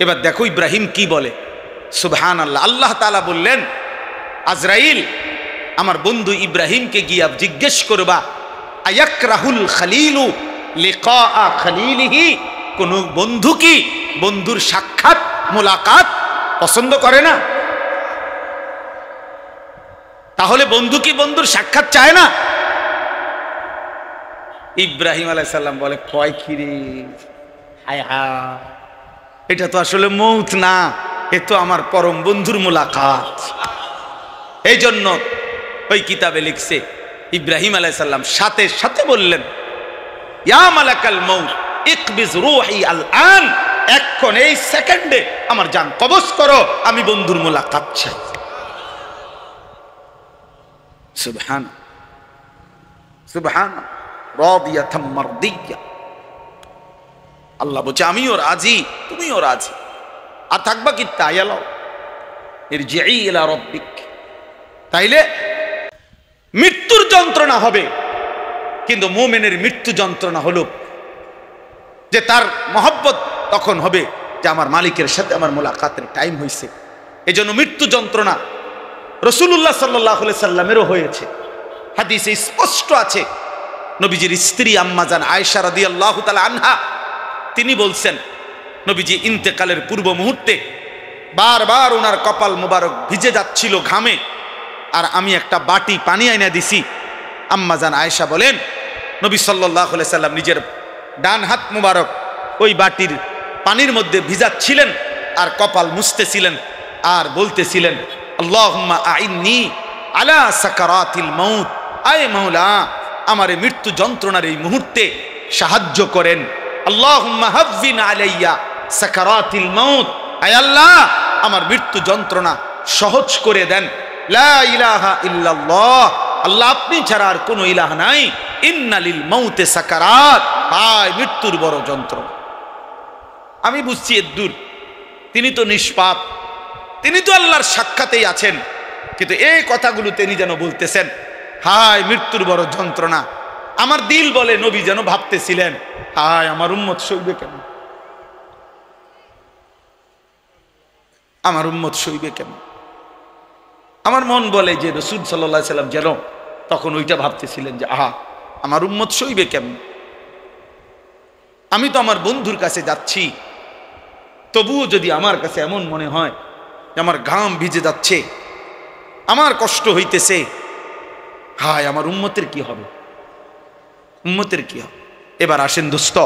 এবার দেখো ইব্রাহিম কি বলে। সুবহানাল্লাহ। আল্লাহ তাআলা বললেন, আজরাইল আমার বন্ধু ইব্রাহিমকে গিয়া জিজ্ঞেস করবা, আয়াকরাহুল খলিলু লিকা খলিলিহি, কোন বন্ধু কি বন্ধুর সাক্ষাৎ মোলাকাত পছন্দ করে না? তাহলে বন্ধু কি বন্ধুর সাক্ষাৎ চায় না? ইব্রাহিম আলাইহিস সালাম বলে, কয় খিরে, হায় হায়, এটা তো আসলে মৌত না, এ তো আমার পরম বন্ধুর মোলাকাত। এই জন্য ওই কিতাবে লিখছে ইব্রাহিম আলাইহিস সালাম সাথে সাথে বললেন, ইয়া মালাকাল মউত ইকবিজ রূহি আল আন, এখন এই সেকেন্ডে আমার জান কবজ করো, আমি বন্ধুর মোলাকাত চাই। সুবহান সুবহান রাদিয়াতাম মারদিয়া। আল্লাহ বলছে আমিও রাজি, তুমিও রাজি, আর থাকবা কি তাইয়ালাও ইরজিই ইলা রাব্বিক। তাইলে মৃত্যুর যন্ত্রণা হবে, কিন্তু মুমিনের মৃত্যু যন্ত্রণা হলো যে তার মহব্বত তখন হবে যে আমার মালিকের সাথে আমার মোলাকাতের টাইম হয়েছে। এই জন্য মৃত্যু যন্ত্রণা রাসূলুল্লাহ সাল্লাল্লাহু আলাইহি সাল্লামেরও হয়েছে। হাদিসে স্পষ্ট আছে, নবীজির স্ত্রী আম্মা জান আয়েশা রাদিয়াল্লাহু তাআলা আনহা তিনি বলছেন, নবীজি ইন্তেকালের পূর্ব মুহূর্তে বারবার ওনার কপাল মোবারক ভিজে যাচ্ছিল ঘামে, আর আমি একটা বাটি পানি আইনা দিছি। আম্মা জান আয়েশা বলেন, নবী সাল্লাল্লাহু আলাইহি সাল্লাম নিজের ডান হাত মোবারক ওই বাটির পানির মধ্যে ভিজাচ্ছিলেন আর কপাল মুছতেছিলেন আর বলতেছিলেন, আল্লাহুম্মা আইন্নি আলা সাকারাতিল মাউত, আয় মাওলা আমার মৃত্যু যন্ত্রণার এই মুহূর্তে সাহায্য করেন। আল্লাহুম্মা হাফিন আলাইয়া সাকারাতিল মাউত, আয় আল্লাহ আমার মৃত্যু যন্ত্রণা সহজ করে দেন। লা ইলাহা ইল্লাল্লাহ, আল্লাহ আপনি ছাড়া আর কোনো ইলাহ নাই। ইন্না লিল মাউতে সাকারাত, হায় মৃত্যুর বড় যন্ত্রণা। আমি বুঝছি এদ্দুর তিনি তো নিষ্পাপ, তিনি তো আল্লাহর সাক্ষাতেই আছেন, কিন্তু এই কথাগুলো তিনি যেন বলতেছেন হায় মৃত্যুর বড় যন্ত্রণা। আমার দিল বলে নবী যেন ভাবতেছিলেন হায় আমার উম্মত সইবে কেন, আমার উম্মত সইবে কেন। আমার মন বলে যে রাসূল সাল্লাল্লাহু আলাইহি সাল্লাম যেন তখন ওইটা ভাবতেছিলেন যে আহা আমার উম্মত সইবে কেমন। আমি তো আমার বন্ধুর কাছে যাচ্ছি, তবুও যদি আমার কাছে এমন মনে হয় যে আমার ঘাম ভিজে যাচ্ছে, আমার কষ্ট হইতেছে, হায় আমার উম্মতের কি হবে, উম্মতের কি হবে। এবার আসেন দোস্ত,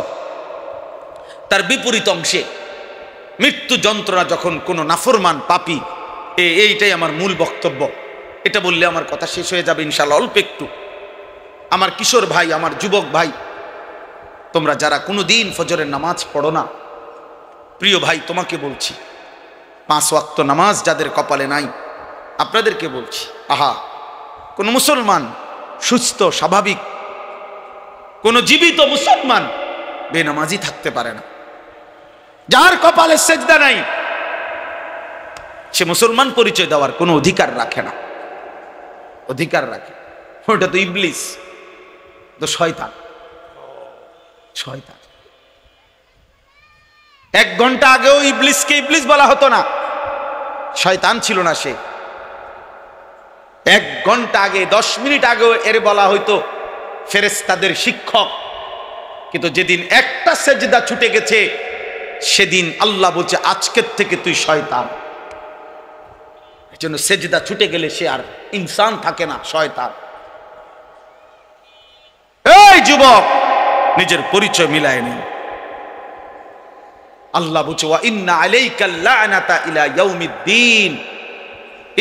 তার বিপরীত অংশে মৃত্যু যন্ত্রণা যখন কোনো নাফরমান পাপী, এইটাই আমার মূল বক্তব্য। এটা বললে আমার কথা শেষ হয়ে যাবে ইনশাআল্লাহ। অল্প একটু আমার কিশোর ভাই, আমার যুবক ভাই, তোমরা যারা কোনো দিন ফজরের নামাজ পড়ো না, প্রিয় ভাই তোমাকে বলছি, 5 ওয়াক্ত নামাজ যাদের কপালে নাই আপনাদেরকে বলছি, আহা কোন মুসলমান সুস্থ স্বাভাবিক কোন জীবিত মুসলমান বেনামাজি থাকতে পারে না। যার কপালে সেজদা নাই সে মুসলমান পরিচয় দেওয়ার কোনো অধিকার রাখে না, অধিকার রাখে। ওটা তো ইবলিস, তো শয়তান, শয়তান। 1 ঘন্টা আগেও ইবলিসকে ইবলিস বলা হতো না, শয়তান ছিল না সে। 1 ঘন্টা আগে 10 মিনিট আগেও এর বলা হইতো ফেরেশতাদের শিক্ষক, কিন্তু যেদিন একটা সেজদা ছুটে গেছে সেদিন আল্লাহ বলছে আজকের থেকে তুই শয়তান। এজন্য সেজদা ছুটে গেলে সে আর ইনসান থাকে না, শয়তান। এই যুবক নিজের পরিচয় মিলায় নেই। আল্লাহ বলছে ওয়া ইন্না আলাইকাল লা'নাতা ইলা ইয়াউমিদ্দিন।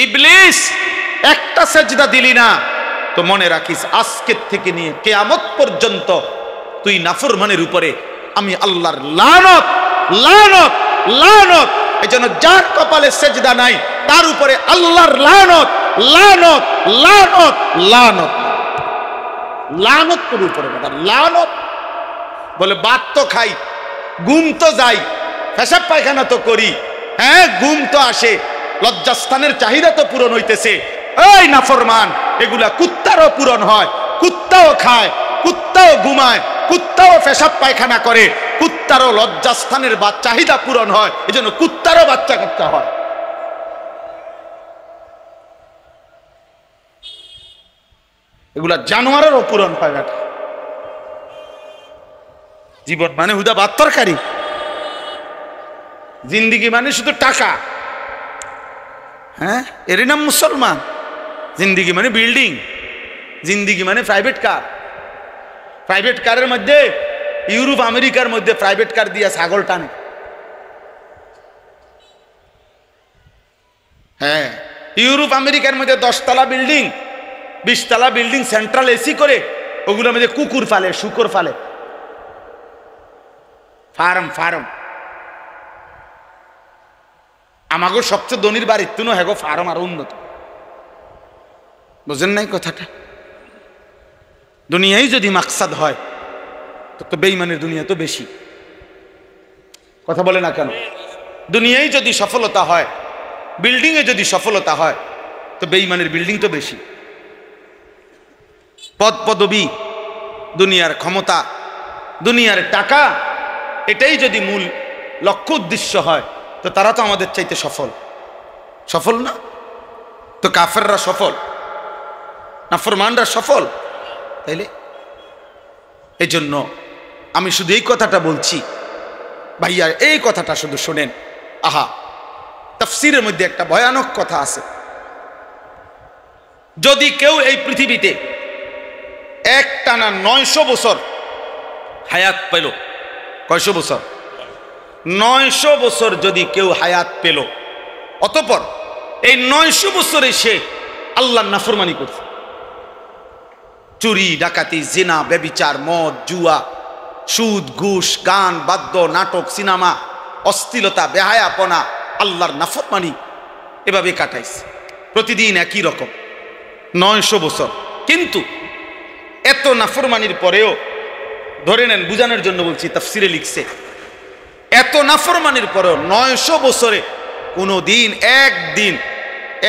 ইবলিস একটা সেজদা দিলি না তো মনে রাখিস আজকের থেকে নিয়ে কিয়ামত পর্যন্ত তুই নাফরমানের উপরে আমি আল্লাহর লানত, লানত, লানত। এজন্য যার কপালে সেজদা নাই তার উপরে আল্লাহর লানত, লানত, লানত, লানত, লানত তোর উপরে, লানত। বলে ভাত তো খাই, ঘুম তো যাই, পেশাব পায়খানা তো করি, হ্যাঁ ঘুম তো আসে, লজ্জাস্থানের চাহিদা তো পূরণ হইতেছে। এই নাফরমান, এগুলা কুত্তারও পূরণ হয়, কুত্তাও খায়, কুত্তাও ঘুমায়, কুত্তাও পেশাব পায়খানা করে, কুত্তারও লজ্জাস্থানের চাহিদা পূরণ হয়, এজন্য কুত্তারও বাচ্চা কাচ্চা হয়। এগুলা জানোয়ারেরও পূরণ হয়। বেটা জীবন মানে হুদা ভাত তরকারি, জিন্দিগি মানে শুধু টাকা, হ্যাঁ এরই নাম মুসলমান। জিন্দিগি মানে বিল্ডিং, জিন্দিগি মানে প্রাইভেট কার। প্রাইভেট কারের মধ্যে ইউরোপ আমেরিকার মধ্যে প্রাইভেট কার দিয়ে ছাগল টানে। হ্যাঁ ইউরোপ আমেরিকার মধ্যে 10 তলা বিল্ডিং, 20 তলা বিল্ডিং, সেন্ট্রাল এসি করে, ওগুলোর মধ্যে কুকুর ফালে, শুকর ফালে, ফার্ম ফার্ম। আমাগো সবচেয়ে ধনীর বাড়ির তুনো হ্যাগো ফার্ম আরো উন্নত। বুঝেন নাই কথাটা? দুনিয়ায় যদি মাকসাদ হয় তো বেঈমানের দুনিয়া তো বেশি। কথা বলে না কেন? দুনিয়ায় যদি সফলতা হয়, বিল্ডিং এ যদি সফলতা হয় তো বেঈমানের বিল্ডিং তো বেশি। পদ পদবী, দুনিয়ার ক্ষমতা, দুনিয়ার টাকা, এটাই যদি মূল লক্ষ্য উদ্দেশ্য হয় তো তারা তো আমাদের চাইতে সফল। সফল না তো কাফেররা সফল, নাফরমানরা সফল, তাইলে এই জন্য আমি শুধু এই কথাটা বলছি ভাইয়া, এই কথাটা শুধু শোনেন। আহা তাফসীরের মধ্যে একটা ভয়ানক কথা আছে, যদি কেউ এই পৃথিবীতে একটানা 900 বছর হায়াত পেল, কয়শো বছর? 900 বছর যদি কেউ হায়াত পেল, অতঃপর এই 900 বছরে সে আল্লাহর নাফরমানি করছে, চুরি ডাকাতি জিনা ব্যভিচার মদ জুয়া সুদ ঘুষ গান বাদ্য নাটক সিনেমা অশ্লীলতা বেহায়াপনা আল্লাহর নাফরমানি এভাবে কাটাইছে, প্রতিদিন একই রকম 900 বছর। কিন্তু এত নাফরমানির পরেও, ধরে নেন বুঝানোর জন্য বলছি, তাফসিরে লিখছে এত নাফরমানির পরেও 900 বছরে কোনোদিন একদিন,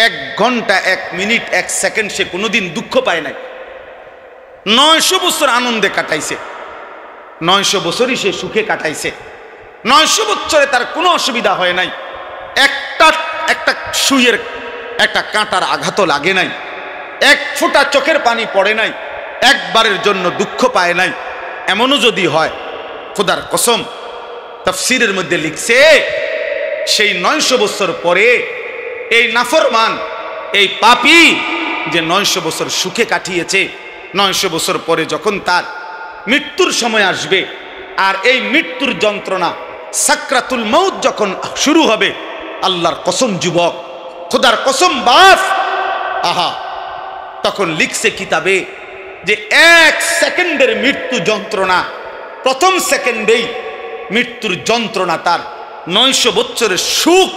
1 ঘন্টা, 1 মিনিট, 1 সেকেন্ড সে কোনোদিন দুঃখ পায় নাই। 900 বছর আনন্দে কাটাইছে, 900 বছরই সে সুখে কাটাইছে। 900 বছরে তার কোনো অসুবিধা হয় নাই, একটা সুইয়ের একটা কাঁটার আঘাতও লাগে নাই, 1 ফোঁটা চোখের পানি পড়ে নাই, একবারের জন্য দুঃখ পায় নাই। এমনও যদি হয়, খোদার কসম, তাফসীরের মধ্যে লিখছে সেই 900 বছর পরে এই নাফরমান, এই পাপী যে 900 বছর সুখে কাটিয়েছে, 900 বছর পরে যখন তার মৃত্যুর সময় আসবে, আর এই মৃত্যুর যন্ত্রণা সাকরাতুল মউত যখন শুরু হবে, আল্লাহর কসম যুবক, খোদার কসম বাপ, আহা, তখন লিখছে কিতাবে যে 1 সেকেন্ডের মৃত্যু যন্ত্রণা, প্রথম সেকেন্ডেই মৃত্যুর যন্ত্রণা তার 900 বছরের সুখ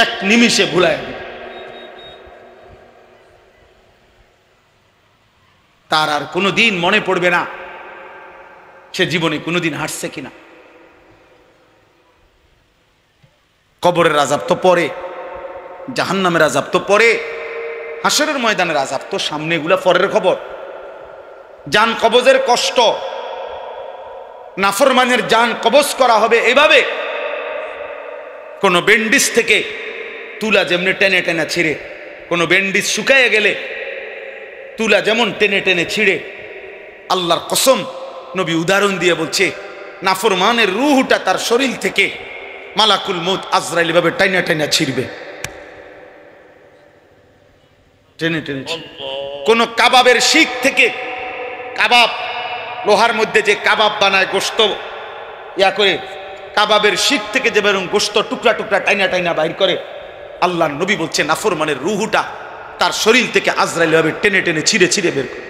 1 নিমিষে ভুলায় দেবে। তার আর কোনোদিন মনে পড়বে না সে জীবনে কোনোদিন হাসছে কিনা। কবরের আযাব তো পরে, জাহান্নামের আযাব তো পরে, হাসরের ময়দানের আযাব তো সামনে, এগুলা পরের খবর। জান কবজের কষ্ট, নাফরমানের জান কবজ করা হবে এভাবে, কোন ব্যান্ডিজ থেকে তুলা যেমনি টেনে টেনে ছিঁড়ে, কোন ব্যান্ডিজ শুকাইয়ে গেলে তুলা যেমন টেনে টেনে ছিঁড়ে, আল্লাহর কসম নবী উদাহরণ দিয়ে বলছে, নাফরমানের রূহটা তার শরীর থেকে মালাকুল মউত আজরাইল ভাবে টাইনা টাইনা ছিঁড়বে, টেনে টেনে। কোন কাবাবের শিক থেকে, কাবাব লোহার মধ্যে যে কাবাব বানায় গোশত ইয়া করে, কাবাবের শিক থেকে যে বেরোন গোশত টুকরা টুকরা টাইনা টাইনা বাইর করে, আল্লাহর নবী বলছে নাফরমানের রূহটা তার শরীর থেকে আজরাইল ভাবে টেনে টেনে ছিঁড়ে ছিঁড়ে বের করে,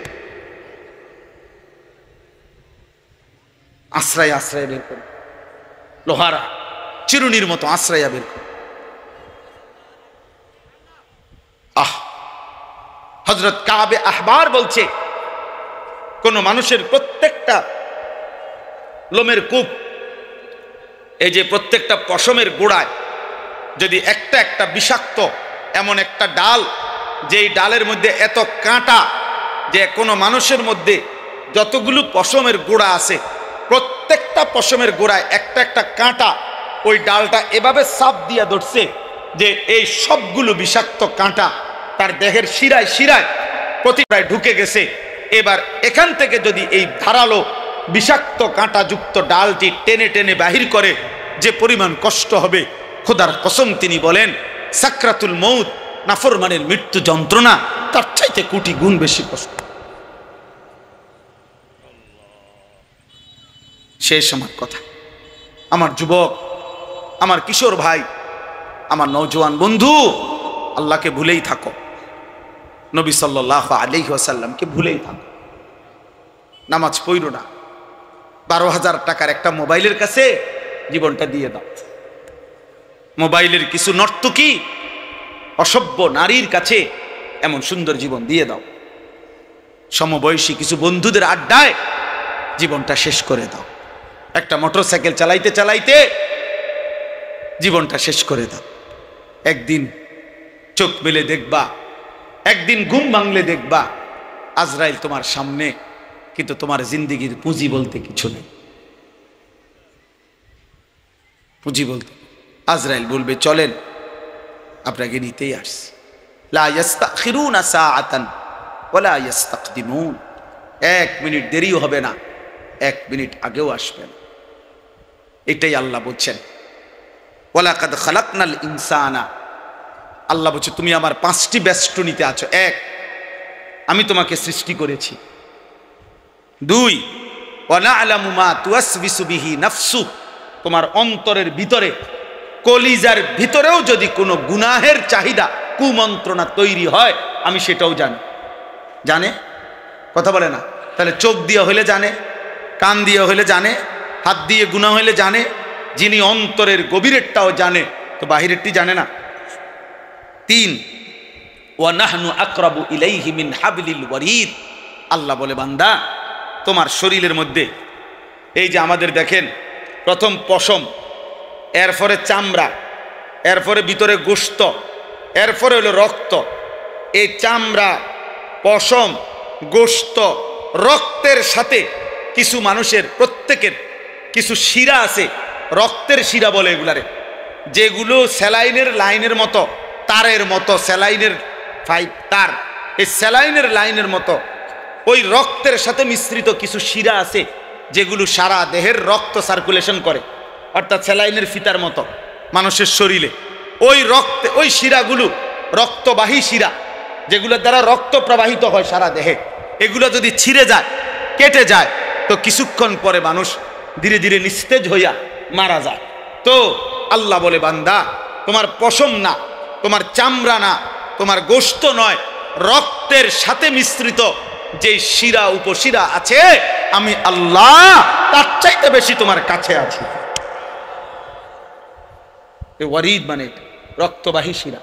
আশ্রয় আশ্রয় বের করে, লোহারা চিরুনির মতো আশ্রয়া বের করে। হযরত কাবে আহবার বলছে, কোন মানুষের প্রত্যেকটা লোমের কূপ, এই যে প্রত্যেকটা পশমের গোড়ায় যদি একটা একটা বিষাক্ত এমন একটা ডাল, যেই ডালের মধ্যে এত কাঁটা যে কোনো মানুষের মধ্যে যতগুলো পশমের গোড়া আছে, প্রত্যেকটা পশমের গোড়ায় একটা একটা কাঁটা, ওই ডালটা এভাবে চাপ দিয়া ধরছে যে এই সবগুলো বিষাক্ত কাঁটা তার দেহের শিরায় শিরায় প্রতিটায় ঢুকে গেছে। এবার এখান থেকে যদি এই ধারালো বিষাক্ত কাঁটাযুক্ত ডালটি টেনে টেনে বাহির করে, যে পরিমাণ কষ্ট হবে, খোদার কসম তিনি বলেন সাকরাতুল মউত, নাফরমানের মৃত্যু যন্ত্রণা, তার চাইতে কোটি গুণ বেশি কষ্ট। শেষ আমার কথা, আমার যুবক, আমার কিশোর ভাই, আমার নওজোয়ান বন্ধু, আল্লাহকে ভুলেই থাকো, নবী সাল্লাল্লাহু আলাইহি ওয়াসাল্লামকে ভুলেই থাকো, নামাজ পড়ো না, 12,000 টাকার একটা মোবাইলের কাছে জীবনটা দিয়ে দাও, মোবাইলের কিছু নর্তকী অসভ্য নারীর কাছে এমন সুন্দর জীবন দিয়ে দাও, সমবয়সী কিছু বন্ধুদের আড্ডায় জীবনটা শেষ করে দাও, একটা মোটরসাইকেল চালাইতে চালাইতে জীবনটা শেষ করে দাও। একদিন চোখ মেলে দেখবা, একদিন ঘুম ভাঙলে দেখবা আজরাইল তোমার সামনে, কিন্তু তোমার জিন্দেগির পুঁজি বলতে কিছু নেই। পুঁজি বলতে আজরাইল বলবে চলেন, আপনাকে নিতেই আসছি, লা ইস্তাখিরুনা সাআতান ওয়ালা ইস্তাকদিমুন, 1 মিনিট দেরিও হবে না, 1 মিনিট আগেও আসবেন। এটাই আল্লাহ বলছেন, ওয়ালাকাদ খালাকনাল ইনসানা, আল্লাহ বলছে তুমি আমার 5টি বেষ্টনীতে আছো। 1, আমি তোমাকে সৃষ্টি করেছি। 2, ওয়া না'লামু মা তুওয়াসবিসু বিহি নাফসু, তোমার অন্তরের ভিতরে, কলিজার ভিতরেও যদি কোনো গুনাহের চাহিদা, কুমন্ত্রণা তৈরি হয়, আমি সেটাও জানি। জানে? কথা বলে না? তাহলে চোখ দিয়ে হইলে জানে, কান দিয়ে হইলে জানে, হাত দিয়ে গুনাহ হইলে জানে। যিনি অন্তরের গভীরেরটাও জানে, তো বাহিরেরটি জানে না? 3, ওয়া নাহনু আকরাবু ইলাইহি মিন হাবলিল ওয়ারিদ। আল্লাহ বলে বান্দা তোমার শরীরের মধ্যে এই যে আমাদের দেখেন প্রথম পশম, এরপরে চামড়া, এরপরে ভিতরে গোশত, এরপরে হলো রক্ত। এই চামড়া, পশম, গোশত, রক্তের সাথে কিছু মানুষের প্রত্যেকের কিছু শিরা আছে, রক্তের শিরা বলে এগুলারে, যেগুলো স্যালাইনের লাইনের মতো, তারের মতো, স্যালাইনের তার, এই স্যালাইনের লাইনের মতো ওই রক্তের সাথে মিশ্রিত কিছু শিরা আছে যেগুলো সারা দেহের রক্ত সার্কুলেশন করে, অর্থাৎ স্যালাইনের ফিতার মতো মানুষের শরীরে। ওই রক্তে ওই শিরাগুলো রক্তবাহী শিরা, যেগুলোর দ্বারা রক্ত প্রবাহিত হয় সারা দেহে, এগুলো যদি ছিঁড়ে যায়, কেটে যায়, তো কিছুক্ষণ পরে মানুষ ধীরে ধীরে নিস্তেজ হইয়া মারা যায়। তো আল্লাহ বলে বান্দা তোমার পশম না, তোমার চামড়া না, তোমার গোশত নয়, রক্তের সাথে মিশ্রিত যে শিরা উপশিরা আছে, আমি আল্লাহ তার চাইতে বেশি তোমার কাছে আছি। ওয়ারিদ মানে রক্তবাহী শিরা।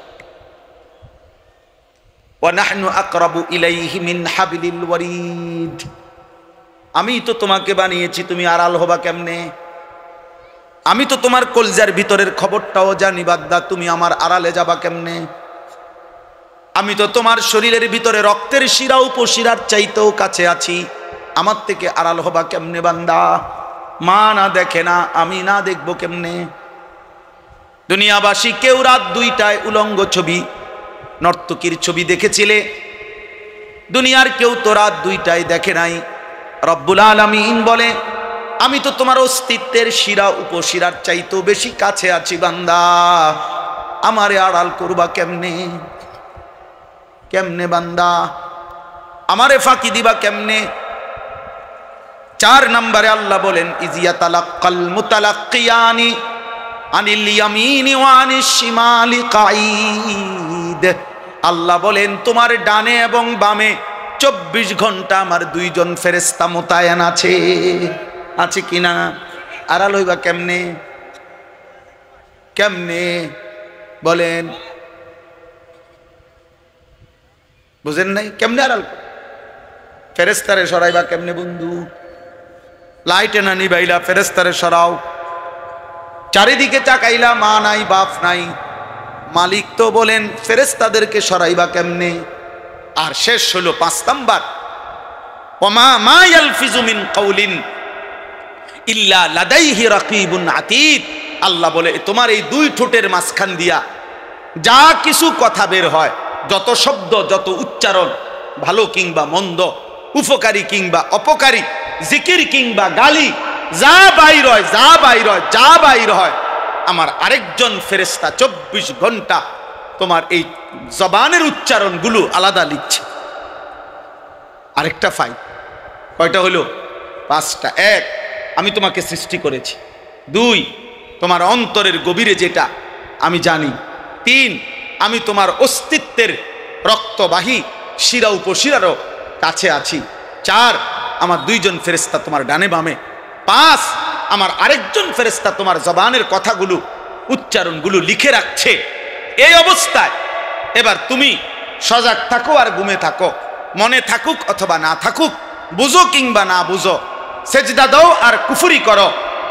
ওয়া নাহনু আকরাবু ইলাইহি মিন হাবলিল ওয়ারিদ। আমি তো তোমাকে বানিয়েছি, তুমি আড়াল হবা কেমনে? আমি তো তোমার কলজার ভিতরের খবরটাও জানি বান্দা, তুমি আমার আড়ালে যাবা কেমনে? আমি তো তোমার শরীরের ভিতরে রক্তের শিরা উপশিরার চাইতেও কাছে আছি, আমার থেকে আড়াল হবা কেমনে বান্দা? মা না দেখে না, আমি না দেখবো কেমনে? দুনিয়াবাসী কেউ রাত 2টায় উলঙ্গ ছবি, নর্তকীর ছবি দেখেছিলে, দুনিয়ার কেউ তো রাত 2টায় দেখে নাই। রব্বুল আলামিন বলে আমি তো তোমার অস্তিত্বের শিরা উপশিরার চাইতেও বেশি কাছে আছি বান্দা, আমারে আড়াল করবা কেমনে? কেমনে বান্দা আমারে ফাঁকি দিবা কেমনে? 4 নম্বরে আল্লাহ বলেন ইজিয়া তালাক্কাল মুতালাক্কিয়ানি আনিল ইয়ামিনি ওয়া আনিশ শিমালি কাঈদ। আল্লাহ বলেন তোমার ডানে এবং বামে 24 ঘন্টা আমার 2 জন ফেরেশতা মোতায়েন আছে। আছে কিনা? আড়াল হইবা কেমনে? কেমনে বলেন? বুঝেন নাই? কেমনে আড়াল? ফেরেশতারে সরাইবা কেমনে বন্ধু? লাইটে না নিবাইলা, ফেরেশতারে সরাও। চারিদিকে তাকাইলা, মা নাই বাপ নাই, মালিক তো বলেন ফেরেশতাদেরকে সরাইবা কেমনে? আর শেষ হলো 5 নাম্বার, ওমা মা ইয়ালফিজু মিন কাউলিন ইল্লা লাদাইহি রাকিবুন আতীদ। আল্লাহ বলে তোমার এই 2 ঠোঁটের মাঝখান দিয়া যা কিছু কথা বের হয়, যত শব্দ, যত উচ্চারণ, ভালো কিংবা মন্দ, উপকারী কিংবা অপকারী, জিকির কিংবা গালি, যা বাইর হয়, যা বাইর হয়, যা বাইর হয়, আমার আরেকজন ফেরেশতা 24 ঘন্টা তোমার এই জবানের উচ্চারণগুলো আলাদা লিখছে। আরেকটা ফাইল কয়টা হলো? 5টা। 1, আমি তোমাকে সৃষ্টি করেছি। 2, তোমার অন্তরের গভীরে যেটা আমি জানি। 3, আমি তোমার অস্তিত্বের রক্তবাহী শিরা উপশিরারও কাছে আছি। 4, আমার 2 জন ফেরেশতা তোমার ডানে বামে। 5, আমার আরেকজন ফেরেশতা তোমার জবানের কথাগুলো, উচ্চারণগুলো লিখে রাখছে। এই অবস্থায় এবার তুমি সজাগ থাকো আর ঘুমে থাকো, মনে থাকুক অথবা না থাকুক, বুঝো কিংবা না বুঝো, সেজদা দাও আর কুফরি করো,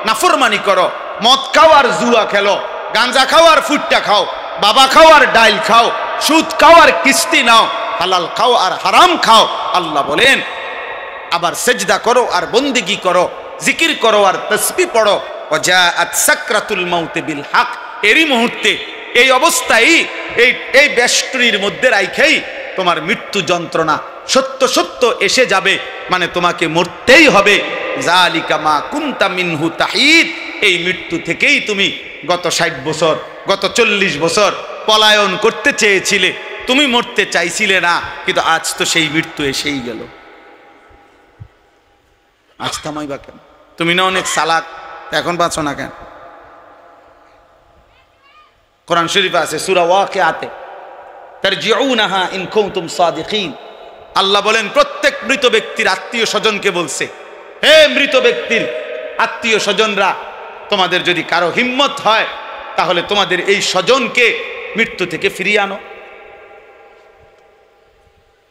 নাফরমানি করো, মদ খাও আর জুয়া খেলো, গাঁজা খাও আর ফুটটা খাও, বাবা খাও আর ডাইল খাও, সুদ খাও আর কিস্তি নাও, হালাল খাও আর হারাম খাও। আল্লাহ বলেন আবার সেজদা করো আর বন্দেগী করো, জিকির করো আর তাসবিহ পড়ো। ওয়াজাআত সাকরাতুল মাউত বিল হক। এরই মুহূর্তে, এই অবস্থায়, এই বেষ্টনীর মধ্যে রাইখেই তোমার মৃত্যু যন্ত্রণা সত্য সত্য এসে যাবে, মানে তোমাকে মরতেই হবে। যালিকা মা কুনতা মিনহু তাহিদ। এই মৃত্যু থেকেই তুমি গত 60 বছর, গত 40 বছর পলায়ন করতে চেয়েছিলে, তুমি মরতে চাইছিলে না, কিন্তু আজ তো সেই মৃত্যু এসেই গেল। আজ থামাইবা কেন? তুমি না অনেক চালাক, এখন বাঁচো না কেন? কোরআন শরীফে আছে সূরা ওয়াকিয়াতে, তারজিউনাহা ইন কুনতুম সাদিকিন। আল্লাহ বলেন প্রত্যেক মৃত ব্যক্তির আত্মীয় স্বজনকে বলছে, হে মৃত ব্যক্তির আত্মীয় স্বজনরা, তোমাদের যদি কারো হিম্মত হয় তাহলে তোমাদের এই স্বজনকে মৃত্যু থেকে ফিরিয়ে আনো।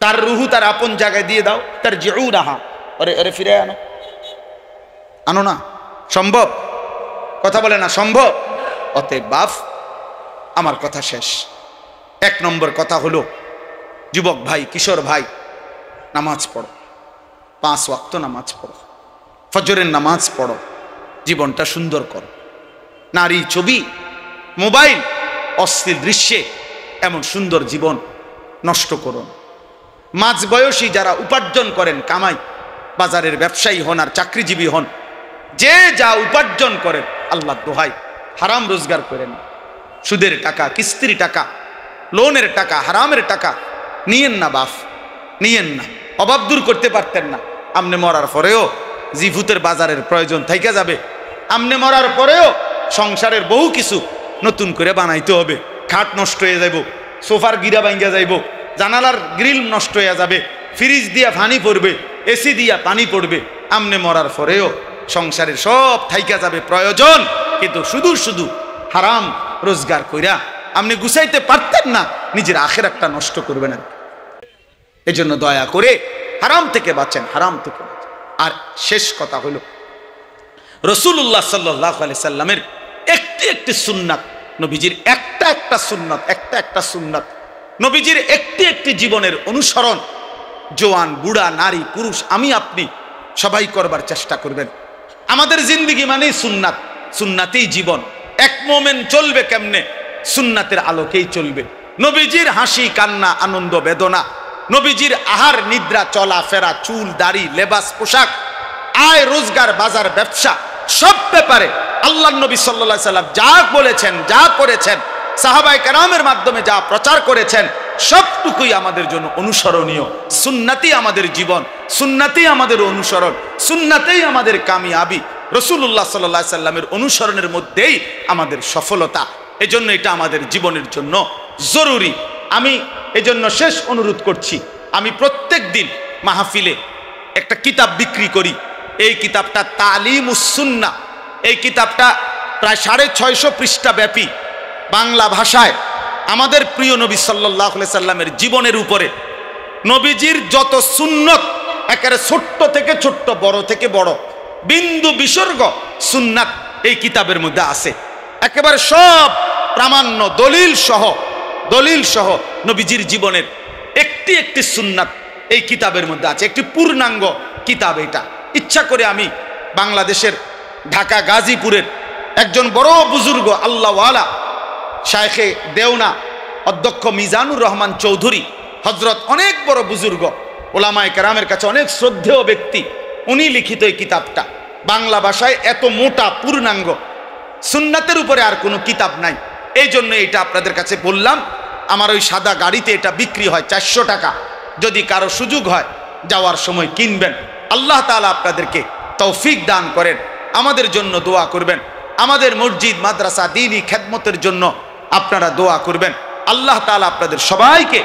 তার রুহু তার আপন জায়গায় দিয়ে দাও, তার জিউনাহা, ওরে ওরে ফিরে আনো, আনো না, সম্ভব? কথা বলে না সম্ভব। অতএব বাপ, আমার কথা শেষ। 1 নম্বর কথা হলো, যুবক ভাই, কিশোর ভাই, নামাজ পড়ো, 5 ওয়াক্ত নামাজ পড়ো, ফজরের নামাজ পড়ো, জীবনটা সুন্দর করো। নারী, ছবি, মোবাইল, অশ্লীল দৃশ্যে এমন সুন্দর জীবন নষ্ট করুন। মাঝ বয়সী যারা উপার্জন করেন, কামাই, বাজারের ব্যবসায়ী হন আর চাকরিজীবী হন, যে যা উপার্জন করেন, আল্লাহ দোহাই হারাম রোজগার করেন। সুদের টাকা, কিস্তির টাকা, লোনের টাকা, হারামের টাকা নিয়েন না বাপ, নিয়েন না। অভাব দূর করতে পারতেন না, আমনে মরার পরেও জিভুতের বাজারের প্রয়োজন থাইকা যাবে। আমনে মরার পরেও সংসারের বহু কিছু নতুন করে বানাইতে হবে। খাট নষ্ট হয়ে যাইব, সোফার গিরা ভাঙ্গা যাইব, জানালার গ্রিল নষ্ট হয়ে যাবে, ফ্রিজ দিয়া পানি পড়বে, এসি দিয়া পানি পড়বে। আমনে মরার পরেও সংসারের সব থাইকা যাবে প্রয়োজন, কিন্তু শুধু শুধু হারাম রোজগার কইরা আপনি গুছাইতে পারতেন না, নিজের আখিরাতটা নষ্ট করবেন না। এজন্য দয়া করে হারাম থেকে বাঁচেন, হারাম থেকে বাঁচেন। আর শেষ কথা হলো, রাসূলুল্লাহ সাল্লাল্লাহু আলাইহি সাল্লামের একটি সুন্নাত, নবীজির একটা সুন্নাত, নবীজির একটি জীবনের অনুসরণ জওয়ান, বুড়া, নারী, পুরুষ, আমি আপনি সবাই করবার চেষ্টা করবেন। আমাদের জিন্দেগি মানেই সুন্নাত, সুন্নাতেই জীবন। এক মোমেন চলবে কেমনে? সুন্নাতের আলোকেই চলবে। নবীজির হাসি, কান্না, আনন্দ, বেদনা, নবীজির আহার, নিদ্রা, চলা ফেরা, চুল, দাড়ি, লেবাস, পোশাক, আয়, রোজগার, বাজার, ব্যবসা, সব ব্যাপারে আল্লাহর নবী সাল্লাল্লাহু আলাইহি সাল্লাম যা বলেছেন, যা করেছেন, সাহাবায়ে কেরামের মাধ্যমে যা প্রচার করেছেন, সবটুকুই আমাদের জন্য অনুসরণীয়। সুন্নাতই আমাদের জীবন, সুন্নাতই আমাদের অনুসরণ, সুন্নাতেই আমাদের কামিয়াবি। রাসূলুল্লাহ সাল্লাল্লাহু আলাইহি সাল্লামের অনুসরণের মধ্যেই আমাদের সফলতা। এজন্য এটা আমাদের জীবনের জন্য জরুরি। আমি এজন্য শেষ অনুরোধ করছি, আমি প্রত্যেক দিন মাহফিলে একটা কিতাব বিক্রি করি। এই কিতাবটা তালিমুস সুন্নাহ, এই কিতাবটা প্রায় 650 পৃষ্ঠা ব্যাপী, বাংলা ভাষায় আমাদের প্রিয় নবী সাল্লাল্লাহু আলাইহি সাল্লামের জীবনের উপরে, নবীজির যত সুন্নত, একেবারে ছোট্ট থেকে ছোট্ট, বড় থেকে বড়, বিন্দু বিসর্গ সুন্নাত এই কিতাবের মধ্যে আছে। একেবারে সব প্রামাণ্য দলিল সহ নবীজির জীবনের একটি সুন্নাত এই কিতাবের মধ্যে আছে। একটি পূর্ণাঙ্গ কিতাব এটা। ইচ্ছা করে আমি বাংলাদেশের ঢাকা গাজীপুরের একজন বড় বুজুর্গ, আল্লাহওয়ালা, শায়েখে দেওনা অধ্যক্ষ মিজানুর রহমান চৌধুরী হযরত, অনেক বড় বুজুর্গ, ওলামায়ে কেরামের কাছে অনেক শ্রদ্ধেয় ব্যক্তি, উনি লিখিত এই কিতাবটা বাংলা ভাষায় এত মোটা, পূর্ণাঙ্গ, সুন্নাতের উপরে আর কোনো কিতাব নাই। এই জন্য এটা আপনাদের কাছে বললাম। আমার ওই সাদা গাড়িতে এটা বিক্রি হয় 400 টাকা। যদি কারো সুযোগ হয় যাওয়ার সময় কিনবেন। আল্লাহ তাআলা আপনাদেরকে তৌফিক দান করেন। আমাদের জন্য দোয়া করবেন, আমাদের মসজিদ, মাদ্রাসা, দ্বীনি খেদমতের জন্য আপনারা দোয়া করবেন। আল্লাহ তাআলা আপনাদের সবাইকে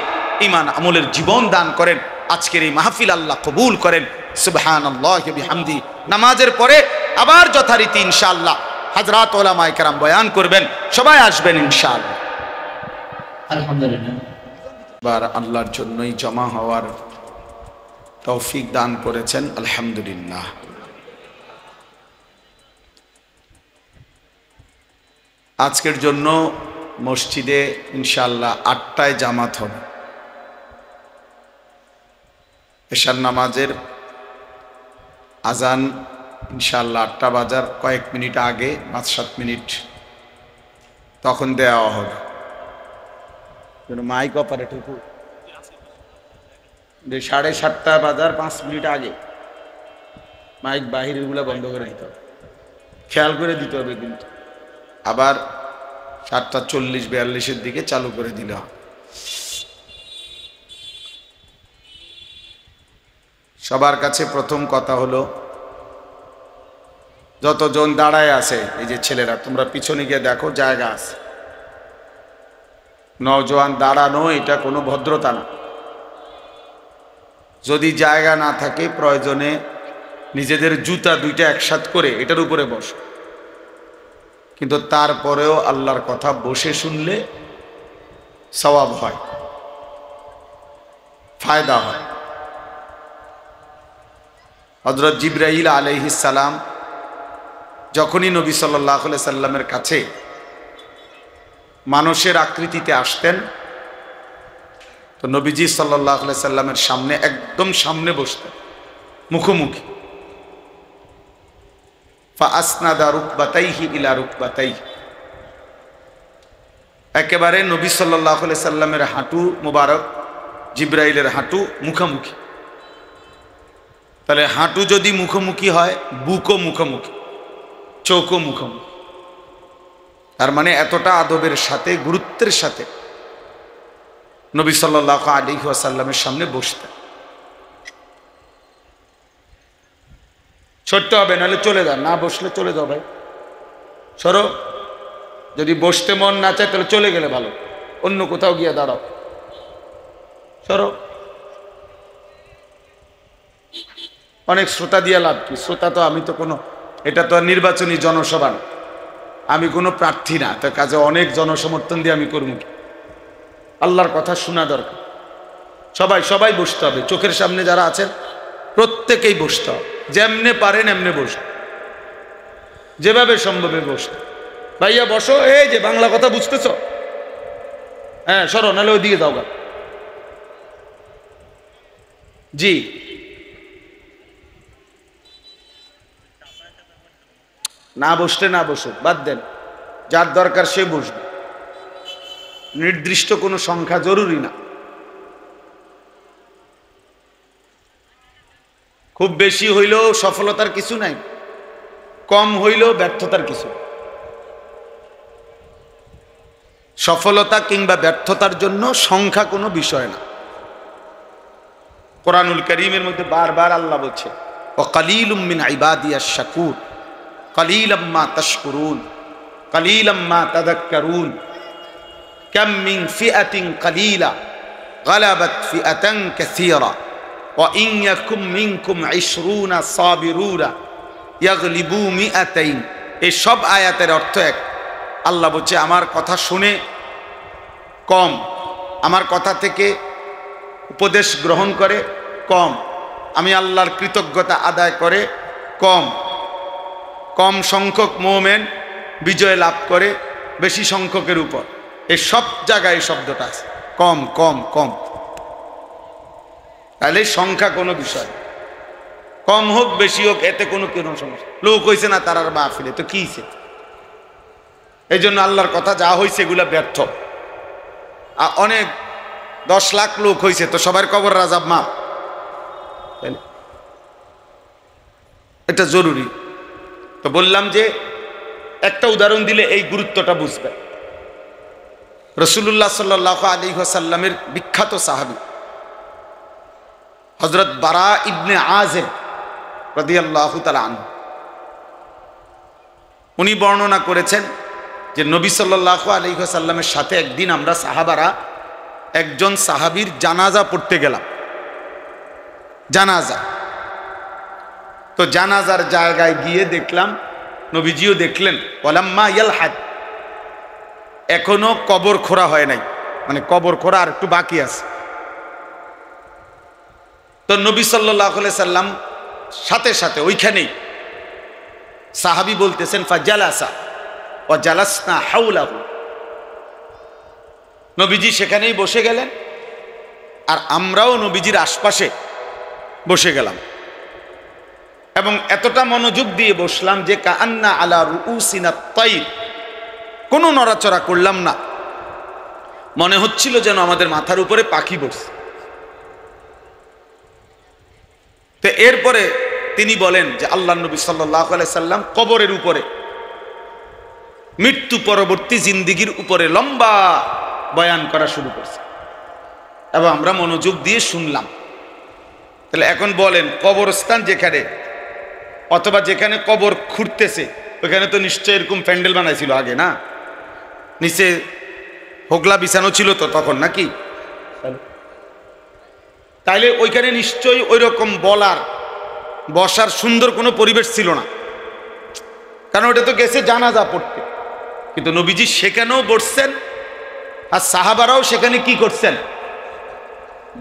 ঈমান আমলের জীবন দান করেন। আজকের এই মাহফিল আল্লাহ কবুল করেন। সুবহানাল্লাহি বিহামদি। নামাজের পরে আবার যথারীতি ইনশাআল্লাহ হযরত উলামায়ে কেরাম বয়ান করবেন, সবাই আসবেন ইনশাআল্লাহ। আলহামদুলিল্লাহ। বার আল্লাহর জন্যই জমা হওয়ার তৌফিক দান করেছেন, আলহামদুলিল্লাহ। আজকের জন্য মসজিদে ইনশাআল্লাহ 8টায় জামাত হবে। এশার নামাজের আজান ইনশাআল্লাহ 8টা বাজার কয়েক মিনিট আগে, 5-7 মিনিট, তখন দেওয়া হবে। মাইক অপারেটর 7:30 বাজার 5 মিনিট আগে মাইক বাহিরের গুলা বন্ধ করে দিতে হবে, খেয়াল করে দিতে হবে। কিন্তু আবার 7:40-42 দিকে চালু করে দিলে হবে। সবার কাছে প্রথম কথা হলো, যতজন দাঁড়ায় আছে, এই যে ছেলেরা, তোমরা পিছনে গিয়ে দেখো, জায়গা আছে। নওজোয়ান দাঁড়ানো এটা কোনো ভদ্রতা না। যদি জায়গা না থাকে, প্রয়োজনে নিজেদের জুতা 2টা একসাথ করে এটার উপরে বসো। কিন্তু তারপরেও আল্লাহর কথা বসে শুনলে সওয়াব হয়। ফায়দা হয়। হযরত জিবরাইল আলাইহিস সালাম যখনই নবী সাল্লাল্লাহু আলাইহি সাল্লামের কাছে মানুষের আকৃতিতে আসতেন, তো নবীজি সাল্লাল্লাহু আলাইহি সাল্লামের সামনে, একদম সামনে বসতেন, মুখোমুখি। ফাআসনাদা রুকবাতাইহি ইলা রুকবাতাইহি, একেবারে নবী সাল্লাল্লাহু আলাইহি সাল্লামের হাঁটু মুবারক জিবরাইলের হাঁটু মুখোমুখি। তাহলে হাঁটু যদি মুখোমুখি হয়, বুকও মুখোমুখি, চোখও মুখোমুখি। তার মানে এতটা আদবের সাথে, গুরুত্বের সাথে নবী সাল্লাল্লাহু আলাইহি ওয়াসাল্লামের সামনে বসতেন। সরতে হবে, নাহলে চলে যান, না বসলে চলে যাও ভাই, সরো। যদি বসতে মন না চায় তাহলে চলে গেলে ভালো, অন্য কোথাও গিয়ে দাঁড়াও, সরো। অনেক শ্রোতা দিয়ে লাভ কি? শ্রোতা তো আমি তো কোনো, এটা তো নির্বাচনী জনসভা না, আমি কোনো প্রার্থী না, তার কাজে অনেক জনসমর্থন দিয়ে আমি করবো কি? আল্লাহর কথা শোনা দরকার। সবাই সবাই বসতে হবে, চোখের সামনে যারা আছেন প্রত্যেকেই বসতে হবে, যেমনে পারেন এমনে বসে, যেভাবে সম্ভবে বসতে। ভাইয়া বসো, এই যে বাংলা কথা বুঝতেছ, হ্যাঁ সরো, নাহলে ওইদিকে যাও গা। জি, না বসলে না বসুক, বাদ দেন, যার দরকার সে বসবে, নির্দিষ্ট কোনো সংখ্যা জরুরি না। খুব বেশি হইলেও সফলতার কিছু নাই, কম হইলেও ব্যর্থতার কিছু। সফলতা কিংবা ব্যর্থতার জন্য সংখ্যা কোনো বিষয় না। কোরআনুল কারীমের মধ্যে বারবার আল্লাহ বলছে, ওয়া কালিলুম মিন ইবাদিয়াশ শাকুর কালিলাম মা তাশকুরুন কালিলাম মা তাযাক্কারুন কাম মিন ফিআতিন কালিলা গালাবাত ফিআতান কাসীরা ওয়া ইন ইয়াকুম মিনকুম 20 সাবিরুনা ইয়াগলিবু মিআতাইন। এই সব আয়াতের অর্থ এক। আল্লাহ বলছে, আমার কথা শুনে কম, আমার কথা থেকে উপদেশ গ্রহণ করে কম, আমি আল্লাহর কৃতজ্ঞতা আদায় করে কম, কম সংখ্যক মুমিন বিজয় লাভ করে বেশি সংখ্যকের উপর। এই সব জায়গায় শব্দটা আছে, কম কম কম। তাহলে সংখ্যা কোনো বিষয়, কম হোক বেশি হোক এতে কোনো কোনো সমস্যা। লোক হয়েছে না তার আর মাহফিলে, তো কি হয়েছে? এই জন্য আল্লাহর কথা যা হয়েছে এগুলা ব্যর্থ। অনেক 10 লাখ লোক হয়েছে, তো সবার কবর রাজাব মাপ, এটা জরুরি। তো বললাম যে একটা উদাহরণ দিলে এই গুরুত্বটা বুঝবে। রাসূলুল্লাহ সাল্লাল্লাহু আলাইহি ওয়াসাল্লামের বিখ্যাত সাহাবী হযরত বারা ইবনে আযিব রাদিয়াল্লাহু তাআলা আনহু, উনি বর্ণনা করেছেন যে নবী সাল্লাল্লাহু আলাইহি ওয়াসাল্লামের সাথে একদিন আমরা সাহাবারা একজন সাহাবীর জানাজা পড়তে গেলাম। জানাজা, তো জানাজার জায়গায় গিয়ে দেখলাম, নবীজিও দেখলেন, ওয়ালাম্মা ইয়ালহাদ, এখনো কবর খোঁড়া হয় নাই, মানে কবর খোঁড়া আর একটু বাকি আছে। তো নবী সাল্লাল্লাহু আলাইহি সাল্লাম সাথে সাথে ওইখানেই, সাহাবী বলতেছেন, ফাজালাসা ওয়া জালাসনা হাওলাহু, নবীজি সেখানেই বসে গেলেন আর আমরাও নবীজির আশপাশে বসে গেলাম, এবং এতটা মনোযোগ দিয়ে বসলাম যে কাআন্না আলা রুউসিনা তাইর, কোনো নড়াচড়া করলাম না, মনে হচ্ছিল যেন আমাদের মাথার উপরে পাখি বসছে। তো এরপরে তিনি বলেন যে আল্লাহর নবী সাল্লাল্লাহু আলাইহি সাল্লাম কবরের উপরে, মৃত্যু পরবর্তী জিন্দেগির উপরে লম্বা বয়ান করা শুরু করছে এবং আমরা মনোযোগ দিয়ে শুনলাম। তাহলে এখন বলেন, কবরস্থান যেখানে অথবা যেখানে কবর খুঁড়তেছে ওইখানে তো নিশ্চয় এরকম প্যান্ডেল বানাইছিল আগে, না? নিচে হোগলা বিছানো ছিল তো তখন, নাকি? তাইলে ওইখানে নিশ্চয়ই ওই রকম বসার সুন্দর কোনো পরিবেশ ছিল না, কারণ ওটা তো গেছে জানাজা পড়তে। কিন্তু নবীজি সেখানেও বসছেন আর সাহাবারাও সেখানে কি করছেন?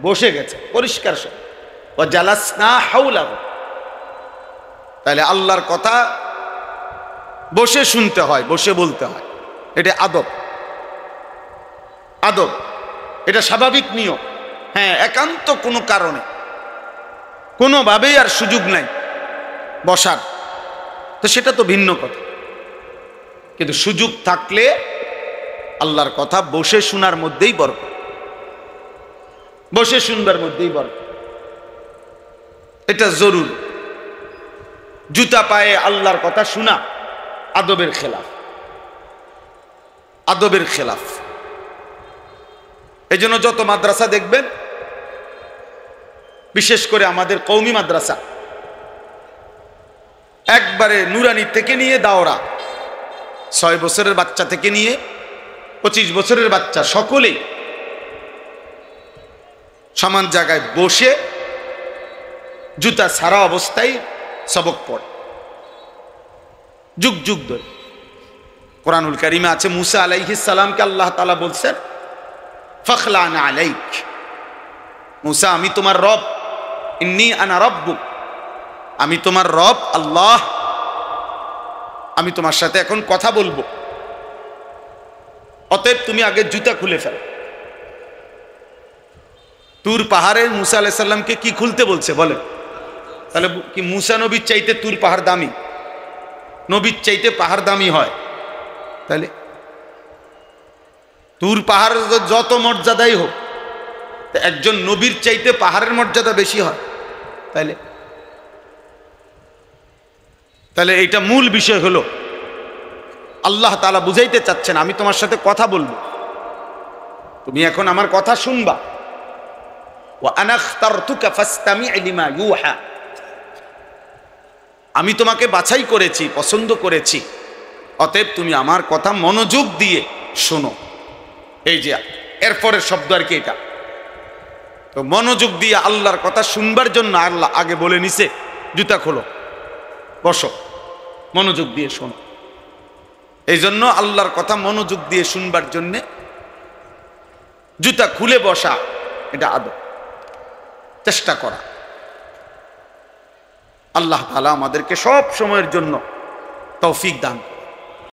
বসে গেছে পরিষ্কার সব। ও জালাসনা হাওলাহু, তাহলে আল্লাহর কথা বসে শুনতে হয়, বসে বলতে হয়। এটা আদব, আদব, এটা স্বাভাবিক নিয়ম। হ্যাঁ, একান্ত কোনো কারণে কোনোভাবেই আর সুযোগ নাই বসার, তো সেটা তো ভিন্ন কথা। কিন্তু সুযোগ থাকলে আল্লাহর কথা বসে শোনার মধ্যেই বরকত, বসে শুনবার মধ্যেই বরকত, এটা জরুরি। জুতা পায়ে আল্লাহর কথা শোনা আদবের খেলাফ, আদবের খেলাফ। এই জন্য যত মাদ্রাসা দেখবেন, বিশেষ করে আমাদের কওমি মাদ্রাসা, একবারে নুরানি থেকে নিয়ে দাওরা, 6 বছরের বাচ্চা থেকে নিয়ে 25 বছরের বাচ্চা, সকলেই সমান জায়গায় বসে জুতা ছাড়া অবস্থায় সবক পড়ে, যুগ যুগ ধরে। কোরআনুল কারিমে আছে, মুসা আলাইহিস সালামকে আল্লাহ তাআলা বলছেন, ফাখলানা আলাইক, মুসা আমি তোমার রব, ইন্নী আনা রাব্বুক, আমি তোমার রব আল্লাহ, আমি তোমার সাথে এখন কথা বলবো, অতএব তুমি আগে জুতা খুলে ফেলো। তুর পাহাড়ে মুসা আলাইহিস সালামকে কি খুলতে বলছে বলে? তাহলে কি মুসা নবীর চাইতে তুর পাহাড় দামি? নবীর চাইতে পাহাড় দামি হয়? তাহলে তুর পাহাড় যত মর্যাদাই হোক, একজন নবীর চাইতে পাহাড়ের মর্যাদা বেশি হয়? তাহলে তাহলে এইটা মূল বিষয় হলো, আল্লাহ তাআলা বুঝাইতে চাচ্ছেন আমি তোমার সাথে কথা বলবো, তুমি এখন আমার কথা শুনবা। ওয়া আনা ইখতারতুকা ফাসতামি' লিমা ইউহা, আমি তোমাকে বাছাই করেছি, পছন্দ করেছি, অতএব তুমি আমার কথা মনোযোগ দিয়ে শোনো। এই যে এরপরের শব্দ আর কি এটা, তো মনোযোগ দিয়ে আল্লাহর কথা শুনবার জন্য আল্লাহ আগে বলে নিছে জুতা খোলো, বসো, মনোযোগ দিয়ে শোনো। এই জন্য আল্লাহর কথা মনোযোগ দিয়ে শুনবার জন্যে জুতা খুলে বসা, এটা আদব, চেষ্টা করা। আল্লাহ তাআলা আমাদেরকে সব সময়ের জন্য তৌফিক দান।